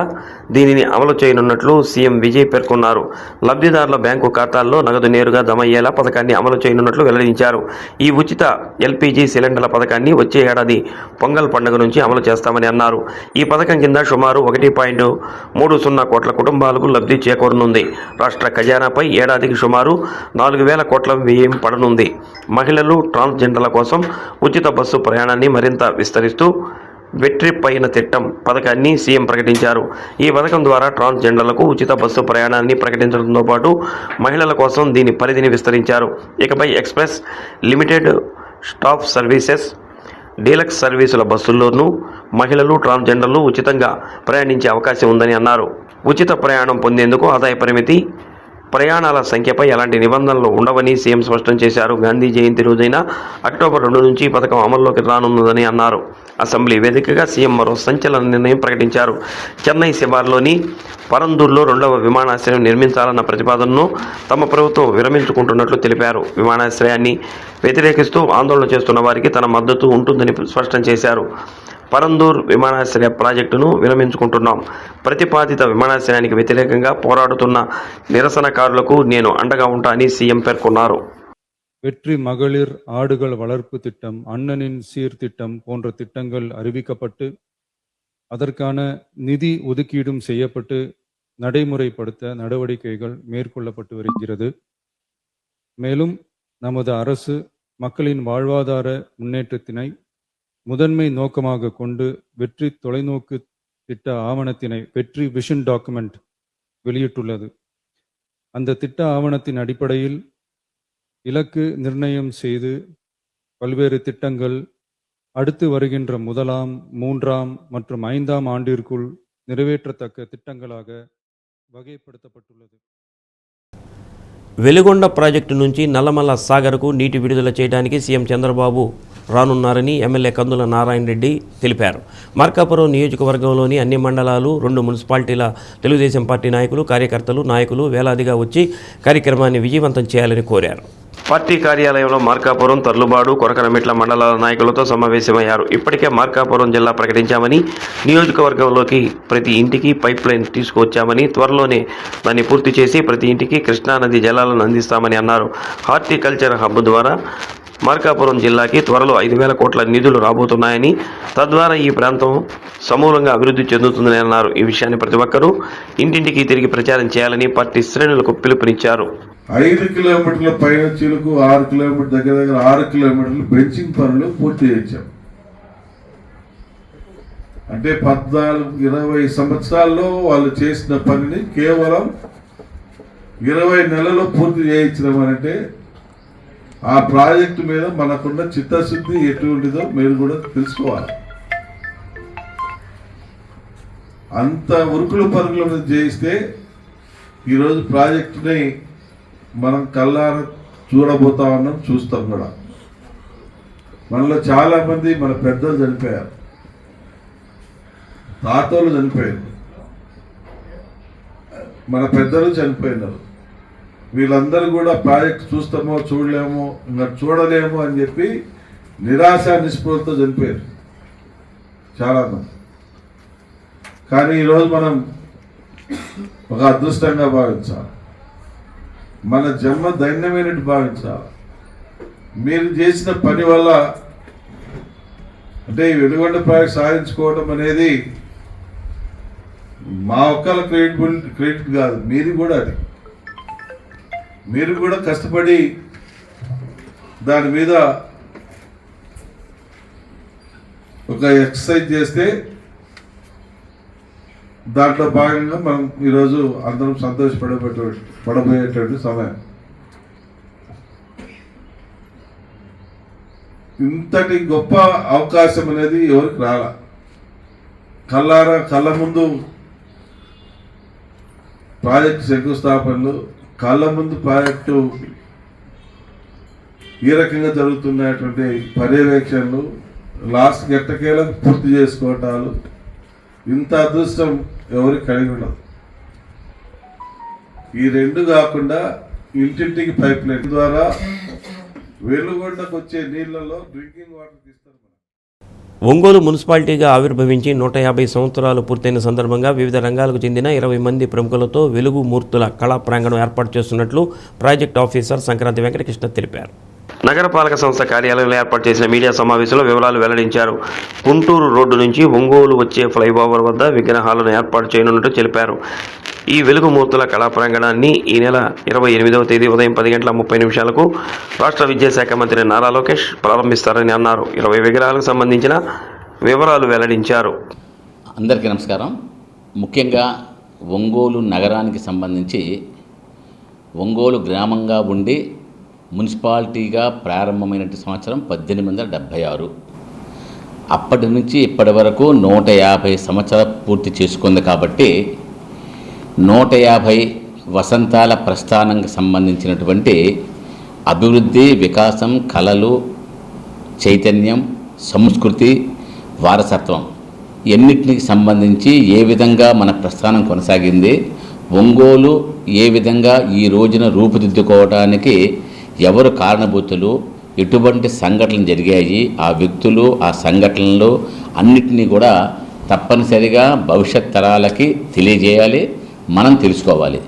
దీనిని అమలు చేయనున్నట్లు సీఎం విజయ్ పేర్కొన్నారు. లబ్ధిదారుల బ్యాంకు ఖాతాల్లో నగదు నేరుగా జమ అయ్యేలా పథకాన్ని అమలు చేయనున్నట్లు వెల్లడించారు. ఈ ఉచిత ఎల్పీజీ సిలిండర్ల పథకాన్ని వచ్చే ఏడాది పొంగల్ పండుగ నుంచి అమలు చేస్తామని అన్నారు. ఈ పథకం కింద సుమారు 1.30 కోట్ల కుటుంబాలకు లబ్ధి చేకూరనుంది. రాష్ట్ర ఖజానాపై ఏడాదికి సుమారు 4,000 కోట్ల వ్యయం పడనుంది. మహిళలు, ట్రాన్స్జెండర్ల కోసం ఉచిత బస్సు ప్రయాణాన్ని మరింత విస్తరిస్తూ వెట్రి పైన తిట్టం పథకాన్ని సీఎం ప్రకటించారు. ఈ పథకం ద్వారా ట్రాన్స్జెండర్లకు ఉచిత బస్సు ప్రయాణాన్ని ప్రకటించడంతో పాటు మహిళల కోసం దీని పరిధిని విస్తరించారు. ఇకపై express, limited stop services, deluxe సర్వీసుల బస్సుల్లోనూ మహిళలు, ట్రాన్స్జెండర్లు ఉచితంగా ప్రయాణించే అవకాశం ఉందని అన్నారు. ఉచిత ప్రయాణం పొందేందుకు ఆదాయ పరిమితి, ప్రయాణాల సంఖ్యపై ఎలాంటి నిబంధనలు ఉండవని సీఎం స్పష్టం చేశారు. గాంధీ జయంతి రోజైన అక్టోబర్ 2 నుంచి ఈ పథకం అమల్లోకి రానున్నదని అన్నారు. అసెంబ్లీ వేదికగా సీఎం మరో సంచలన నిర్ణయం ప్రకటించారు. చెన్నై శివార్లోని పరందూర్లో 2వ విమానాశ్రయం నిర్మించాలన్న ప్రతిపాదనను తమ ప్రభుత్వం విరమించుకుంటున్నట్లు తెలిపారు. విమానాశ్రయాన్ని వ్యతిరేకిస్తూ ఆందోళన చేస్తున్న వారికి తన మద్దతు ఉంటుందని స్పష్టం చేశారు. పరందూర్ విమానాశ్రయ ప్రాజెక్టును విరమించుకుంటున్నాం. ప్రతిపాదిత విమానాశ్రయానికి వ్యతిరేకంగా పోరాడుతున్న నిరసనకారులకు నేను అండగా ఉంటానని సీఎం పేర్కొన్నారు. வெற்றி மகளிர் ஆடுகள் வளர்ப்பு திட்டம், அண்ணனின் சீர்திட்டம் போன்ற திட்டங்கள் அறிவிக்கப்பட்டு அதற்கான நிதி ஒதுக்கீடும் செய்யப்பட்டு நடைமுறைப்படுத்த நடவடிக்கைகள் மேற்கொள்ளப்பட்டு வருகிறது. மேலும் நமது அரசு மக்களின் வாழ்வாதார முன்னேற்றத்தினை முதன்மை நோக்கமாக கொண்டு வெற்றி தொலைநோக்கு திட்ட ஆவணத்தினை, வெற்றி விஷன் டாக்குமெண்ட் வெளியிட்டுள்ளது. அந்த திட்ட ஆவணத்தின் அடிப்படையில் இலக்கு நிர்ணயம் செய்து பல்வேறு திட்டங்கள் அடுத்து வருகின்ற 1ஆம், 3ஆம் மற்றும் 5ஆம் ஆண்டிற்குள் நிறைவேற்றத்தக்க திட்டங்களாக வகைப்படுத்தப்பட்டுள்ளது. వెలిగొండ ప్రాజెక్టు నుంచి నల్లమల్ల సాగర్కు నీటి విడుదల చేయడానికి సీఎం చంద్రబాబు రానున్నారని ఎమ్మెల్యే కందుల నారాయణ రెడ్డి తెలిపారు. మార్కాపురం నియోజకవర్గంలోని అన్ని మండలాలు, 2 మున్సిపాలిటీల తెలుగుదేశం పార్టీ నాయకులు, కార్యకర్తలు, నాయకులు వేలాదిగా వచ్చి కార్యక్రమాన్ని విజయవంతం చేయాలని కోరారు. పార్టీ కార్యాలయంలో మార్కాపురం, తర్లుబాడు, కొరకనమిట్ల మండలాల నాయకులతో సమావేశమయ్యారు. ఇప్పటికే మార్కాపురం జిల్లా ప్రకటించామని, నియోజకవర్గంలోకి ప్రతి ఇంటికి పైప్ లైన్ తీసుకువచ్చామని, త్వరలోనే దాన్ని పూర్తి చేసి ప్రతి ఇంటికి కృష్ణానది జలాలను అందిస్తామని అన్నారు. హార్టికల్చర్ హబ్ ద్వారా మార్కాపురం జిల్లాకి త్వరలో 5,000 కోట్ల నిధులు రాబోతున్నాయని, తద్వారా ఈ ప్రాంతం సమూలంగా అభివృద్ధి చెందుతుందని అన్నారు. ఈ విషయాన్ని ప్రతి ఒక్కరూ ఇంటింటికి తిరిగి ప్రచారం చేయాలని పార్టీ శ్రేణులకు పిలుపునిచ్చారు. 5 కిలోమీటర్ల పైన చిలుకు, 6 కిలోమీటర్ దగ్గర 6 కిలోమీటర్లు బెంచింగ్ పనులు పూర్తి చేయించాం. అంటే 14-20 సంవత్సరాల్లో వాళ్ళు చేసిన పనిని కేవలం 20 నెలల్లో పూర్తి చేయించడం అంటే ఆ ప్రాజెక్టు మీద మనకున్న చిత్తశుద్ధి ఎటువంటిదో మీరు కూడా తెలుసుకోవాలి. అంత ఉరుకులు పరుగుల మీద చేయిస్తే ఈరోజు ప్రాజెక్టుని మనం కళ్ళారా చూడబోతా ఉన్నాం, చూస్తాం కూడా. మనలో చాలా మంది మన పెద్దలు చనిపోయారు, తాతలు చనిపోయారు, మన పెద్దలు చనిపోయినారు. వీళ్ళందరూ కూడా ప్రాజెక్ట్ చూస్తామో చూడలేమో, ఇంకా చూడలేమో అని చెప్పి నిరాశ నిస్పృహలతో చనిపోయారు చాలా మంది. కానీ ఈరోజు మనం ఒక అదృష్టంగా భావించాలి, మన జన్మ ధన్యమైనట్టు భావించాలి. మీరు చేసిన పని వల్ల అంటే ఈ వెలుగొండ ప్రాజెక్ట్ సాధించుకోవడం అనేది మా ఒక్కల క్రెడిట్ కాదు, మీది కూడా. అది మీరు కూడా కష్టపడి దాని మీద ఒక ఎక్సర్సైజ్ చేస్తే దాంట్లో భాగంగా మనం ఈరోజు అందరం సంతోషపడబోయేటువంటి సమయం. ఇంతటి గొప్ప అవకాశం అనేది ఎవరికి రాలా. కళ్ళ ముందు ప్రాజెక్టు శంకుస్థాపనలు, కళ్ళ ముందు ప్రాజెక్టు ఈ రకంగా జరుగుతున్నటువంటి పర్యవేక్షణలు, లాస్ట్ ఎట్టకేలకు పూర్తి చేసుకోవటాలు, ఇంత అదృష్టం ఎవరికి కలిగి ఉండదు. ఈ 2 కాకుండా ఇంటింటికి పైప్ లైన్ ద్వారా వెలుగొండకు వచ్చే నీళ్లలో డ్రింకింగ్ వాటర్ తీస్తారు. ఒంగోలు మున్సిపాలిటీగా ఆవిర్భవించి 150 సంవత్సరాలు పూర్తయిన సందర్భంగా వివిధ రంగాలకు చెందిన 20 మంది ప్రముఖులతో వెలుగు మూర్తుల కళా ప్రాంగణం ఏర్పాటు చేస్తున్నట్లు ప్రాజెక్ట్ ఆఫీసర్ సంక్రాంతి వెంకటకృష్ణ తెలిపారు. నగరపాలక సంస్థ కార్యాలయంలో ఏర్పాటు చేసిన మీడియా సమావేశంలో వివరాలు వెల్లడించారు. గుంటూరు రోడ్డు నుంచి ఒంగోలు వచ్చే ఫ్లైఓవర్ వద్ద విగ్రహాలను ఏర్పాటు చేయనున్నట్టు తెలిపారు. ఈ వెలుగుమూర్తుల కళా ప్రాంగణాన్ని ఈ నెల 28వ తేదీ ఉదయం 10:30 రాష్ట్ర విద్యాశాఖ మంత్రి నారా లోకేష్ ప్రారంభిస్తారని అన్నారు. 20 విగ్రహాలకు సంబంధించిన వివరాలు వెల్లడించారు. అందరికీ నమస్కారం. ముఖ్యంగా ఒంగోలు నగరానికి సంబంధించి ఒంగోలు గ్రామంగా ఉండి మున్సిపాలిటీగా ప్రారంభమైన సంవత్సరం 1876. అప్పటి నుంచి ఇప్పటి వరకు 150 సంవత్సరాలు పూర్తి చేసుకుంది. కాబట్టి 150 వసంతాల ప్రస్థానానికి సంబంధించినటువంటి అభివృద్ధి, వికాసం, కళలు, చైతన్యం, సంస్కృతి, వారసత్వం ఎన్నిటికి సంబంధించి ఏ విధంగా మన ప్రస్థానం కొనసాగింది, ఒంగోలు ఏ విధంగా ఈ రోజున రూపుదిద్దుకోవడానికి ఎవరు కారణభూతులు, ఎటువంటి సంఘటనలు జరిగాయి, ఆ వ్యక్తులు, ఆ సంఘటనలు అన్నిటినీ కూడా తప్పనిసరిగా భవిష్యత్ తరాలకి తెలియజేయాలి, మనం తెలుసుకోవాలి.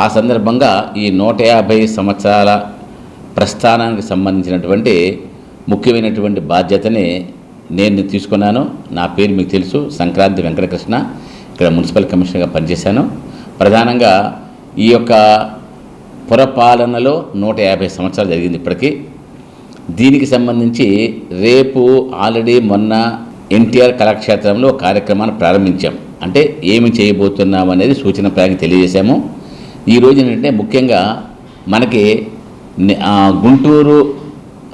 ఆ సందర్భంగా ఈ 150 సంవత్సరాల ప్రస్థానానికి సంబంధించినటువంటి ముఖ్యమైనటువంటి బాధ్యతని నేను తీసుకున్నాను. నా పేరు మీకు తెలుసు, సంక్రాంతి వెంకటకృష్ణ. ఇక్కడ మున్సిపల్ కమిషనర్గా పనిచేశాను. ప్రధానంగా ఈ యొక్క పురపాలనలో 150 సంవత్సరాలు జరిగింది ఇప్పటికీ. దీనికి సంబంధించి రేపు ఆల్రెడీ మొన్న ఎన్టీఆర్ కళాక్షేత్రంలో కార్యక్రమాన్ని ప్రారంభించాం. అంటే ఏమి చేయబోతున్నాం అనేది సూచన ప్రాంగణం తెలియజేశాము. ఈ రోజు ఏంటంటే ముఖ్యంగా మనకి గుంటూరు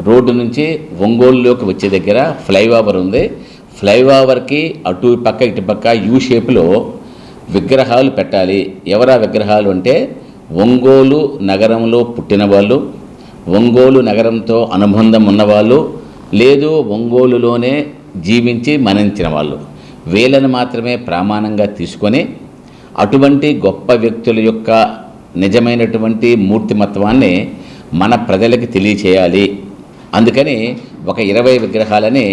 రోడ్డు నుంచి ఒంగోలులోకి వచ్చే దగ్గర ఫ్లైఓవర్ ఉంది. ఫ్లైఓవర్కి అటు పక్క ఇటు పక్క యూ షేప్లో విగ్రహాలు పెట్టాలి. ఎవరా విగ్రహాలు అంటే ఒంగోలు నగరంలో పుట్టిన వాళ్ళు, ఒంగోలు నగరంతో అనుబంధం ఉన్నవాళ్ళు, లేదు ఒంగోలులోనే జీవించి మరణించిన వాళ్ళు, వీళ్ళని మాత్రమే ప్రమాణంగా తీసుకొని అటువంటి గొప్ప వ్యక్తుల యొక్క నిజమైనటువంటి మూర్తిమత్వాన్ని మన ప్రజలకి తెలియచేయాలి. అందుకని ఒక 20 విగ్రహాలని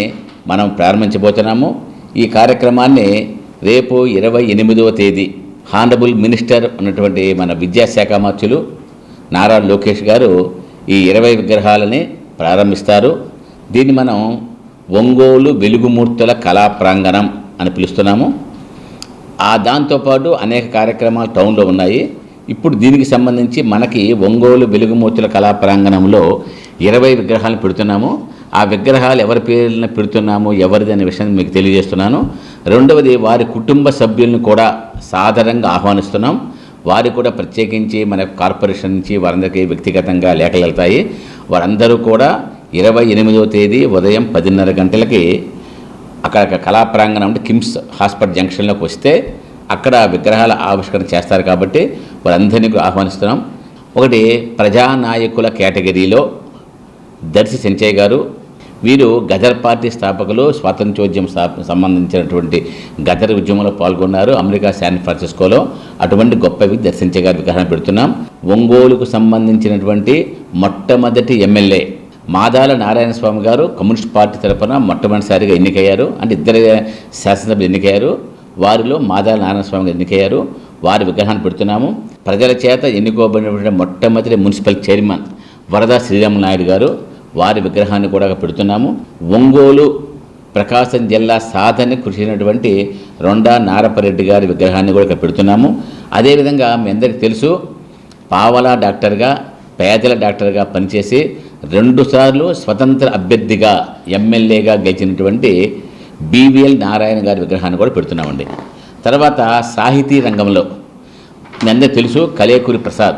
మనం ప్రారంభించబోతున్నాము. ఈ కార్యక్రమాన్ని రేపు 28వ తేదీ హానరబుల్ మినిస్టర్ ఉన్నటువంటి మన విద్యాశాఖ మంత్రులు నారా లోకేష్ గారు ఈ 20 విగ్రహాలని ప్రారంభిస్తారు. దీన్ని మనం ఒంగోలు వెలుగుమూర్తుల కళా ప్రాంగణం అని పిలుస్తున్నాము. దాంతోపాటు అనేక కార్యక్రమాలు టౌన్లో ఉన్నాయి. ఇప్పుడు దీనికి సంబంధించి మనకి ఒంగోలు వెలుగుమూర్తుల కళా ప్రాంగణంలో 20 విగ్రహాలను పెడుతున్నాము. ఆ విగ్రహాలు ఎవరి పేర్లను పెడుతున్నాము, ఎవరిది అనే విషయాన్ని మీకు తెలియజేస్తున్నాను. రెండవది, వారి కుటుంబ సభ్యులను కూడా సాధారణంగా ఆహ్వానిస్తున్నాం. వారు కూడా ప్రత్యేకించి మన కార్పొరేషన్ నుంచి వారందరికీ వ్యక్తిగతంగా లేఖలు వెళ్తాయి. వారందరూ కూడా 28వ తేదీ ఉదయం 10:30 గంటలకి అక్కడ కళా ప్రాంగణం అంటే కిమ్స్ హాస్పిటల్ జంక్షన్లోకి వస్తే అక్కడ విగ్రహాల ఆవిష్కరణ చేస్తారు. కాబట్టి వారందరినీ ఆహ్వానిస్తున్నాం. ఒకటి, ప్రజానాయకుల కేటగిరీలో దర్శి చెంచయ్య గారు. వీరు గదర్ పార్టీ స్థాపకులు. స్వాతంత్ర్యోద్యమం సంబంధించినటువంటి గదర్ ఉద్యమంలో పాల్గొన్నారు అమెరికా శాన్ ఫ్రాన్సిస్కోలో. అటువంటి గొప్పవి దర్శించే గారి విగ్రహాన్ని పెడుతున్నాం. ఒంగోలుకు సంబంధించినటువంటి మొట్టమొదటి ఎమ్మెల్యే మాదాల నారాయణ స్వామి గారు కమ్యూనిస్ట్ పార్టీ తరఫున మొట్టమొదటిసారిగా ఎన్నికయ్యారు. అంటే 2 శాసనసభ్యులు ఎన్నికయ్యారు. వారిలో మాదాల నారాయణ స్వామి గారు ఎన్నికయ్యారు. వారి విగ్రహాన్ని పెడుతున్నాము. ప్రజల చేత ఎన్నుకోబడినటువంటి మొట్టమొదటి మున్సిపల్ చైర్మన్ వరదా శ్రీరామ నాయుడు గారు, వారి విగ్రహాన్ని కూడా పెడుతున్నాము. ఒంగోలు ప్రకాశం జిల్లా సాధన కృషి అయినటువంటి రొండా నారపరెడ్డి గారి విగ్రహాన్ని కూడా పెడుతున్నాము. అదేవిధంగా మీ అందరికీ తెలుసు, పావలా డాక్టర్గా, పేదల డాక్టర్గా పనిచేసి 2 సార్లు స్వతంత్ర అభ్యర్థిగా ఎమ్మెల్యేగా గెలిచినటువంటి బివిఎల్ నారాయణ గారి విగ్రహాన్ని కూడా పెడుతున్నామండి. తర్వాత సాహితీ రంగంలో మీ అందరికీ తెలుసు, కలేకూరి ప్రసాద్.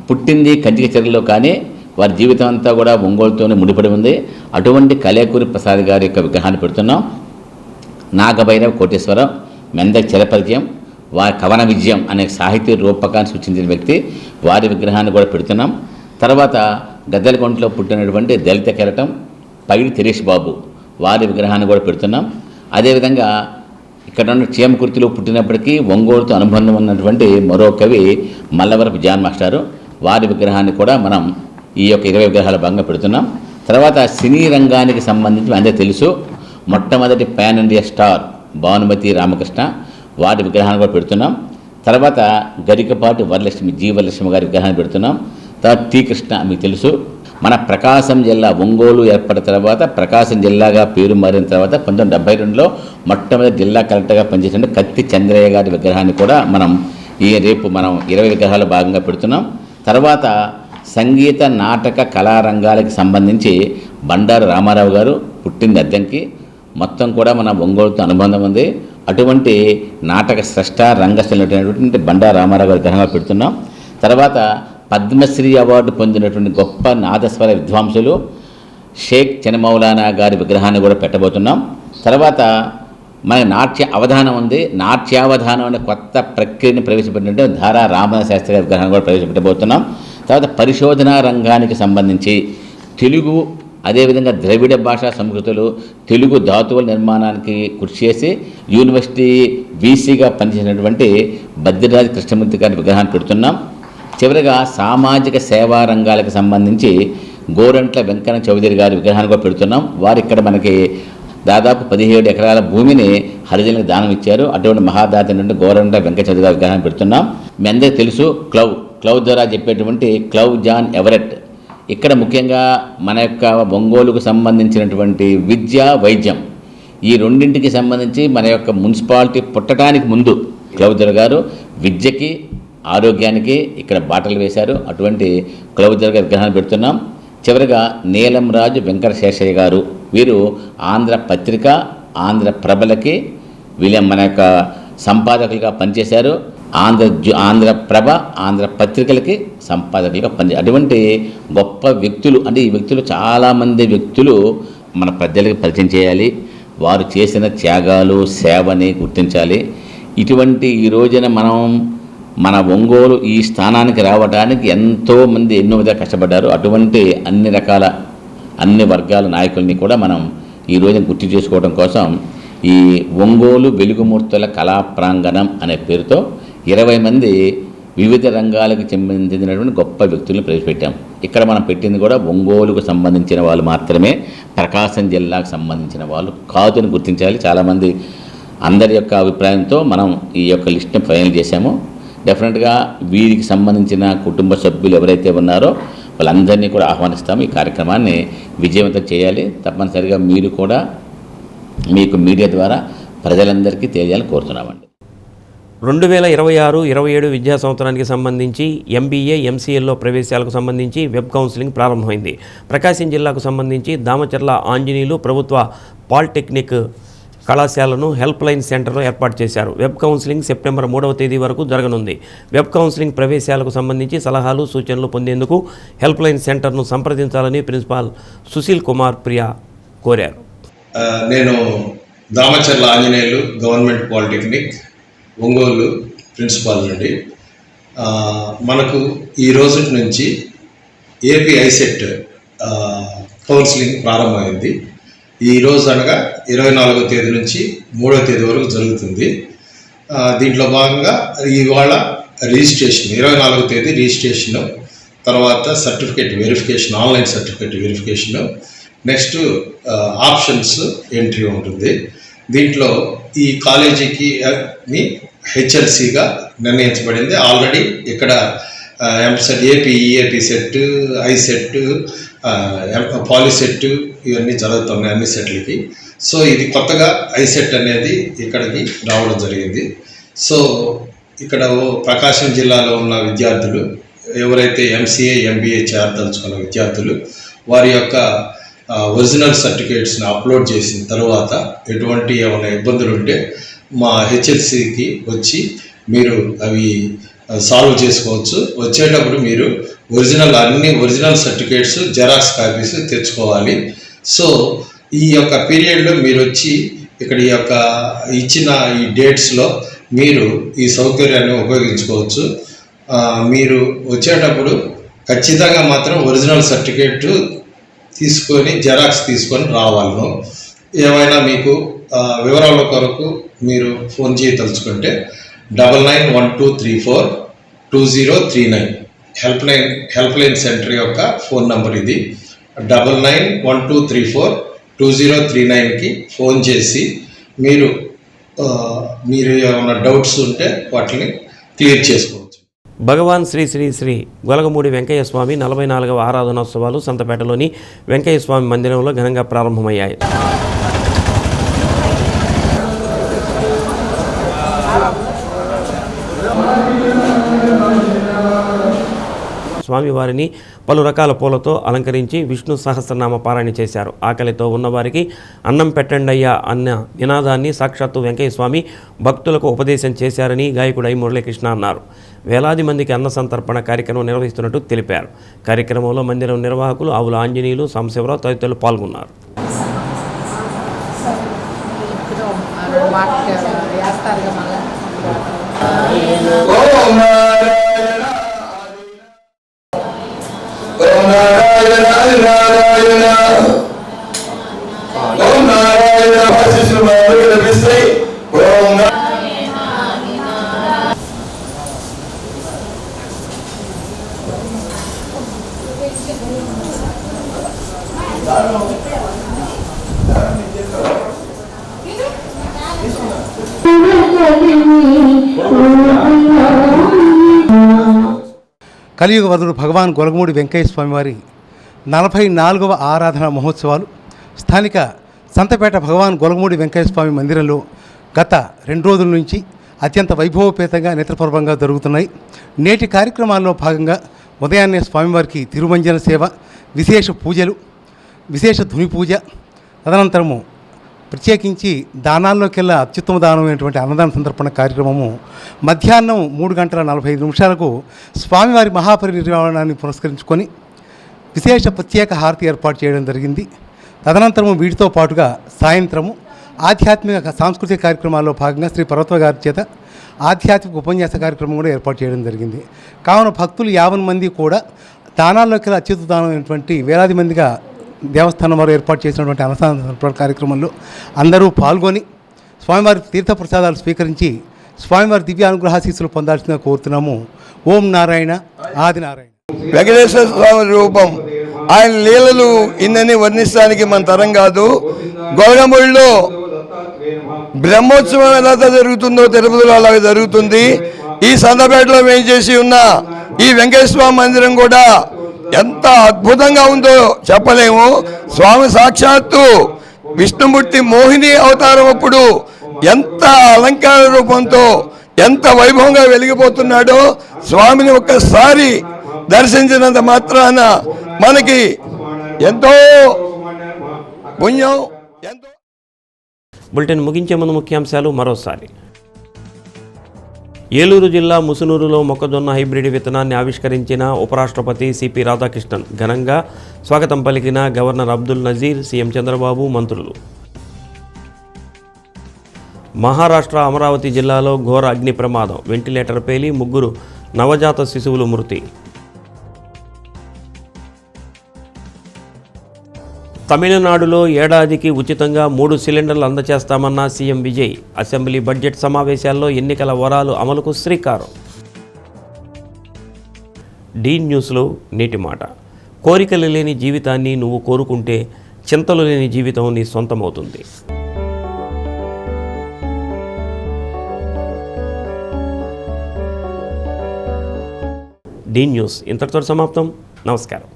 పుట్టింది కంచికచర్లలో, కానీ వారి జీవితం అంతా కూడా ఒంగోలుతోనే ముడిపడి ఉంది. అటువంటి కలేకూరి ప్రసాద్ గారి యొక్క విగ్రహాన్ని పెడుతున్నాం. నాగభైరవ కోటేశ్వరం మీ అందరికీ చిరపరిచయం. వారి కవన విజయం అనే సాహిత్య రూపకాన్ని సూచించిన వ్యక్తి, వారి విగ్రహాన్ని కూడా పెడుతున్నాం. తర్వాత గద్దెలకొండలో పుట్టినటువంటి దళిత కెరటం పైడి తిరేష్ బాబు, వారి విగ్రహాన్ని కూడా పెడుతున్నాం. అదేవిధంగా ఇక్కడ ఉన్న చీమకుర్తిలో పుట్టినప్పటికీ ఒంగోలుతో అనుబంధం ఉన్నటువంటి మరో కవి మల్లవరపు జాన్ మాస్టారు, వారి విగ్రహాన్ని కూడా మనం ఈ యొక్క 20 విగ్రహాల భాగంగా పెడుతున్నాం. తర్వాత సినీ రంగానికి సంబంధించి అందరికీ తెలుసు, మొట్టమొదటి pan India star Bhanumathi Ramakrishna వారి విగ్రహాన్ని కూడా పెడుతున్నాం. తర్వాత గరికపాటి వరలక్ష్మి వరలక్ష్మి గారి విగ్రహాన్ని పెడుతున్నాం. తర్వాత టీ కృష్ణ మీకు తెలుసు. మన ప్రకాశం జిల్లా ఒంగోలు ఏర్పడిన తర్వాత ప్రకాశం జిల్లాగా పేరు మారిన తర్వాత 1972లో మొట్టమొదటి జిల్లా కలెక్టర్గా పనిచేసిన కత్తి చంద్రయ్య గారి విగ్రహాన్ని కూడా రేపు మనం 20 విగ్రహాలు భాగంగా పెడుతున్నాం. తర్వాత సంగీత నాటక కళారంగాలకు సంబంధించి బండారు రామారావు గారు పుట్టింది అద్దంకి, మొత్తం కూడా మన ఒంగోలుతో అనుబంధం ఉంది. అటువంటి నాటక స్రష్ట రంగస్థలటువంటి బండారు రామారావు గారి విగ్రహంగా పెడుతున్నాం. తర్వాత పద్మశ్రీ అవార్డు పొందినటువంటి గొప్ప నాదస్వర విద్వాంసులు షేక్ చనమౌలానా గారి విగ్రహాన్ని కూడా పెట్టబోతున్నాం. తర్వాత మన నాట్య అవధానం ఉంది. నాట్యావధానం అనే కొత్త ప్రక్రియను ప్రవేశపెట్టినట్టు ధారా రామనాథ శాస్త్రి గారి విగ్రహాన్ని కూడా ప్రవేశపెట్టబోతున్నాం. తర్వాత పరిశోధనా రంగానికి సంబంధించి తెలుగు, అదేవిధంగా ద్రవిడ భాషా సంస్కృతులు, తెలుగు ధాతువుల నిర్మాణానికి కృషి చేసి యూనివర్సిటీ వీసీగా పనిచేసినటువంటి బద్రిరాజు కృష్ణమూర్తి గారి విగ్రహాన్ని పెడుతున్నాం. చివరిగా సామాజిక సేవా రంగాలకు సంబంధించి గోరంట్ల వెంకన్న చౌదరి గారి విగ్రహాన్ని కూడా పెడుతున్నాం. వారు ఇక్కడ మనకి దాదాపు 17 ఎకరాల భూమిని హరిజనులకు దానం ఇచ్చారు. అటువంటి మహాదాత నుండి గోరంట్ల వెంకన్న చౌదరి గారి విగ్రహాన్ని పెడుతున్నాం. మీ అందరికీ తెలుసు క్లౌ ద్వారా చెప్పేటువంటి క్లౌ జాన్ ఎవరెట్. ఇక్కడ ముఖ్యంగా మన యొక్క ఒంగోలుకు సంబంధించినటువంటి విద్య, వైద్యం ఈ రెండింటికి సంబంధించి మన యొక్క మున్సిపాలిటీ పుట్టడానికి ముందు క్లౌజర్ గారు విద్యకి, ఆరోగ్యానికి ఇక్కడ బాటలు వేశారు. అటువంటి క్లౌజర్ గారి విగ్రహాన్ని పెడుతున్నాం. చివరిగా నీలంరాజు వెంకట శేషయ్య గారు, వీరు ఆంధ్ర పత్రిక, ఆంధ్ర ప్రభలకి మన యొక్క సంపాదకులుగా పనిచేశారు. ఆంధ్రప్రభ, ఆంధ్ర పత్రికలకి సంపాదకులుగా పనిచేశారు. అటువంటి గొప్ప వ్యక్తులు, అంటే ఈ వ్యక్తులు చాలామంది వ్యక్తులు మన ప్రజలకు పరిచయం చేయాలి. వారు చేసిన త్యాగాలు, సేవని గుర్తించాలి. ఇటువంటి ఈ రోజున మన ఒంగోలు ఈ స్థానానికి రావడానికి ఎంతోమంది ఎన్నో విధాలు కష్టపడ్డారు. అటువంటి అన్ని వర్గాల నాయకుల్ని కూడా మనం ఈ రోజున గుర్తు చేసుకోవడం కోసం ఈ ఒంగోలు వెలుగుమూర్తుల కళా ప్రాంగణం అనే పేరుతో 20 మంది వివిధ రంగాలకు చెందినటువంటి గొప్ప వ్యక్తులను ప్రవేశపెట్టాం. ఇక్కడ మనం పెట్టింది కూడా ఒంగోలుకు సంబంధించిన వాళ్ళు మాత్రమే, ప్రకాశం జిల్లాకు సంబంధించిన వాళ్ళు కాదు అని గుర్తించాలి. చాలామంది అందరి యొక్క అభిప్రాయంతో మనం ఈ యొక్క లిస్ట్ని ఫైనల్ చేశాము. డెఫినెట్గా వీరికి సంబంధించిన కుటుంబ సభ్యులు ఎవరైతే ఉన్నారో వాళ్ళందరినీ కూడా ఆహ్వానిస్తాము. ఈ కార్యక్రమాన్ని విజయవంతం చేయాలి. తప్పనిసరిగా మీరు కూడా మీకు మీడియా ద్వారా ప్రజలందరికీ తెలియాలని కోరుతున్నామండి. 2026-27 విద్యా సంవత్సరానికి సంబంధించి ఎంబీఏ, ఎంసీఏల్లో ప్రవేశాలకు సంబంధించి వెబ్ కౌన్సిలింగ్ ప్రారంభమైంది. ప్రకాశం జిల్లాకు సంబంధించి దామచర్ల ఆంజనేయులు ప్రభుత్వ పాలిటెక్నిక్ కళాశాలను హెల్ప్ లైన్ సెంటర్లో ఏర్పాటు చేశారు. వెబ్ కౌన్సిలింగ్ సెప్టెంబర్ 3వ తేదీ వరకు జరగనుంది. వెబ్ కౌన్సిలింగ్ ప్రవేశాలకు సంబంధించి సలహాలు, సూచనలు పొందేందుకు హెల్ప్ లైన్ సెంటర్ను సంప్రదించాలని ప్రిన్సిపాల్ సుశీల్ కుమార్ ప్రియా కోరారు. నేను Damacharla Anjaneyulu government polytechnic Ongole principal నుండి. మనకు ఈ రోజు నుంచి ఏపీ ఐసెట్ కౌన్సిలింగ్ ప్రారంభమైంది. ఈ రోజు అనగా 24వ తేదీ నుంచి 3వ తేదీ వరకు జరుగుతుంది. దీంట్లో భాగంగా ఇవాళ రిజిస్ట్రేషన్ 24వ తేదీ రిజిస్ట్రేషను, తర్వాత certificate verification, online certificate verification, next options entry ఉంటుంది. దీంట్లో ఈ కాలేజీకి హెచ్ఎల్సిగా నిర్ణయించబడింది. ఆల్రెడీ ఇక్కడ EAMCET, EAP set, ICET, POLYCET ఇవన్నీ జరుగుతున్నాయి అన్ని సెట్లకి. సో ఇది కొత్తగా ఐసెట్ అనేది ఇక్కడికి రావడం జరిగింది. సో ఇక్కడ ప్రకాశం జిల్లాలో ఉన్న విద్యార్థులు ఎవరైతే ఎంసీఏ, ఎంబీఏ చేరదలుచుకున్న విద్యార్థులు వారి యొక్క ఒరిజినల్ సర్టిఫికేట్స్ని అప్లోడ్ చేసిన తర్వాత ఎటువంటి ఏమైనా ఇబ్బందులు ఉంటే మా హెచ్ఎల్సికి వచ్చి మీరు అవి సాల్వ్ చేసుకోవచ్చు. వచ్చేటప్పుడు మీరు అన్ని ఒరిజినల్ సర్టిఫికేట్స్, జెరాక్స్ కాపీస్ తెచ్చుకోవాలి. సో ఈ యొక్క పీరియడ్లో మీరు వచ్చి ఇక్కడ ఈ యొక్క ఇచ్చిన ఈ డేట్స్లో మీరు ఈ సౌకర్యాన్ని ఉపయోగించుకోవచ్చు. మీరు వచ్చేటప్పుడు ఖచ్చితంగా మాత్రం ఒరిజినల్ సర్టిఫికేట్ తీసుకొని జెరాక్స్ తీసుకొని రావాలను. ఏమైనా మీకు వివరాల కొరకు మీరు ఫోన్ చేయదలుచుకుంటే 9912342039 హెల్ప్ లైన్ సెంటర్ యొక్క ఫోన్ నంబర్ ఇది. 991234 2039కి ఫోన్ చేసి మీరు ఏమైనా డౌట్స్ ఉంటే వాటిని క్లియర్ చేసుకోవచ్చు. భగవాన్ శ్రీ శ్రీ శ్రీ గొలగమూడి వెంకయ్య స్వామి 44వ ఆరాధనోత్సవాలు సంతపేటలోని వెంకయ్య స్వామి మందిరంలో ఘనంగా ప్రారంభమయ్యాయి. స్వామివారిని పలు రకాల పూలతో అలంకరించి విష్ణు సహస్రనామ పారాయణ చేశారు. ఆకలితో ఉన్నవారికి అన్నం పెట్టండయ్యా అన్న నినాదాన్ని సాక్షాత్తు వెంకయ్య స్వామి భక్తులకు ఉపదేశం చేశారని గాయకుడు ఐ మురళీకృష్ణ అన్నారు. వేలాది మందికి అన్న సంతర్పణ కార్యక్రమం నిర్వహిస్తున్నట్టు తెలిపారు. కార్యక్రమంలో మందిరం నిర్వాహకులు ఆవుల ఆంజనేయులు, సాంబశివరావు తదితరులు పాల్గొన్నారు. కలియుగ వరుడు భగవాన్ గొలగమూడి వెంకయ్య స్వామివారి 44వ ఆరాధన మహోత్సవాలు స్థానిక సంతపేట భగవాన్ గొలగమూడి వెంకయ్య స్వామి మందిరంలో గత 2 రోజుల నుంచి అత్యంత వైభవపేతంగా నేత్రపర్వంగా జరుగుతున్నాయి. నేటి కార్యక్రమాల్లో భాగంగా ఉదయాన్నే స్వామివారికి తిరుమంజన సేవ, విశేష పూజలు, విశేష ధుని పూజ, తదనంతరము ప్రత్యేకించి దానాల్లోకెల్లా అత్యుత్తమ దానమైనటువంటి అన్నదాన సంతర్పణ కార్యక్రమము మధ్యాహ్నం 3:45 స్వామివారి మహాపరినిర్వాణాన్ని పురస్కరించుకొని విశేష ప్రత్యేక హారతి ఏర్పాటు చేయడం జరిగింది. తదనంతరము వీటితో పాటుగా సాయంత్రము ఆధ్యాత్మిక సాంస్కృతిక కార్యక్రమాల్లో భాగంగా శ్రీ పర్వత గారి చేత ఆధ్యాత్మిక ఉపన్యాస కార్యక్రమం కూడా ఏర్పాటు చేయడం జరిగింది. కావున భక్తులు 50 మంది కూడా దానాల్లోకెల్లా అత్యుత్తమ దానమైనటువంటి వేలాది మందిగా దేవస్థానం వారు ఏర్పాటు చేసినటువంటి అన్నదాన కార్యక్రమంలో అందరూ పాల్గొని స్వామివారి తీర్థప్రసాదాలు స్వీకరించి స్వామివారి దివ్యానుగ్రహాశీస్సులు పొందాల్సిందిగా కోరుతున్నాము. ఓం నారాయణ ఆది నారాయణ. వెంకటేశ్వర స్వామి రూపం, ఆయన లీలలు ఇన్నని వర్ణించడానికి మన తరం కాదు. గొలగమూడిలో బ్రహ్మోత్సవం ఎలా జరుగుతుందో తిరుపతిలో అలాగే జరుగుతుంది. ఈ సంతపేటలో మేము చేసి ఉన్న ఈ వెంకటేశ్వర స్వామి మందిరం కూడా ఎంత అద్భుతంగా ఉందో చెప్పలేము. స్వామి సాక్షాత్తు విష్ణుమూర్తి మోహిని అవతారం అప్పుడు ఎంత అలంకార రూపంతో ఎంత వైభవంగా వెలిగిపోతున్నాడో స్వామిని ఒక్కసారి దర్శించినంత మాత్రాన మనకి ఎంతో పుణ్యం. బులెటిన్ ముగించే ముందు ముఖ్యాంశాలు మరోసారి. ఏలూరు జిల్లా ముసునూరులో మొక్కజొన్న హైబ్రిడ్ విత్తనాన్ని ఆవిష్కరించిన ఉపరాష్ట్రపతి సిపి రాధాకృష్ణన్ ఘనంగా స్వాగతం పలికిన గవర్నర్ అబ్దుల్ నజీర్, సీఎం చంద్రబాబు, మంత్రులు. మహారాష్ట్ర అమరావతి జిల్లాలో ఘోర అగ్ని ప్రమాదం, వెంటిలేటర్ పేలి 3 నవజాత శిశువులు మృతి. తమిళనాడులో ఏడాదికి ఉచితంగా 3 సిలిండర్లు అందజేస్తామన్న సీఎం విజయ్. అసెంబ్లీ బడ్జెట్ సమావేశాల్లో ఎన్నికల వరాలు అమలుకు శ్రీకారం. డీ న్యూస్లో నేటి మాట. కోరికలు లేని జీవితాన్ని నువ్వు కోరుకుంటే చింతలు లేని జీవితం నీ సొంతమవుతుంది. డీ న్యూస్ ఇంతటితో సమాప్తం. నమస్కారం.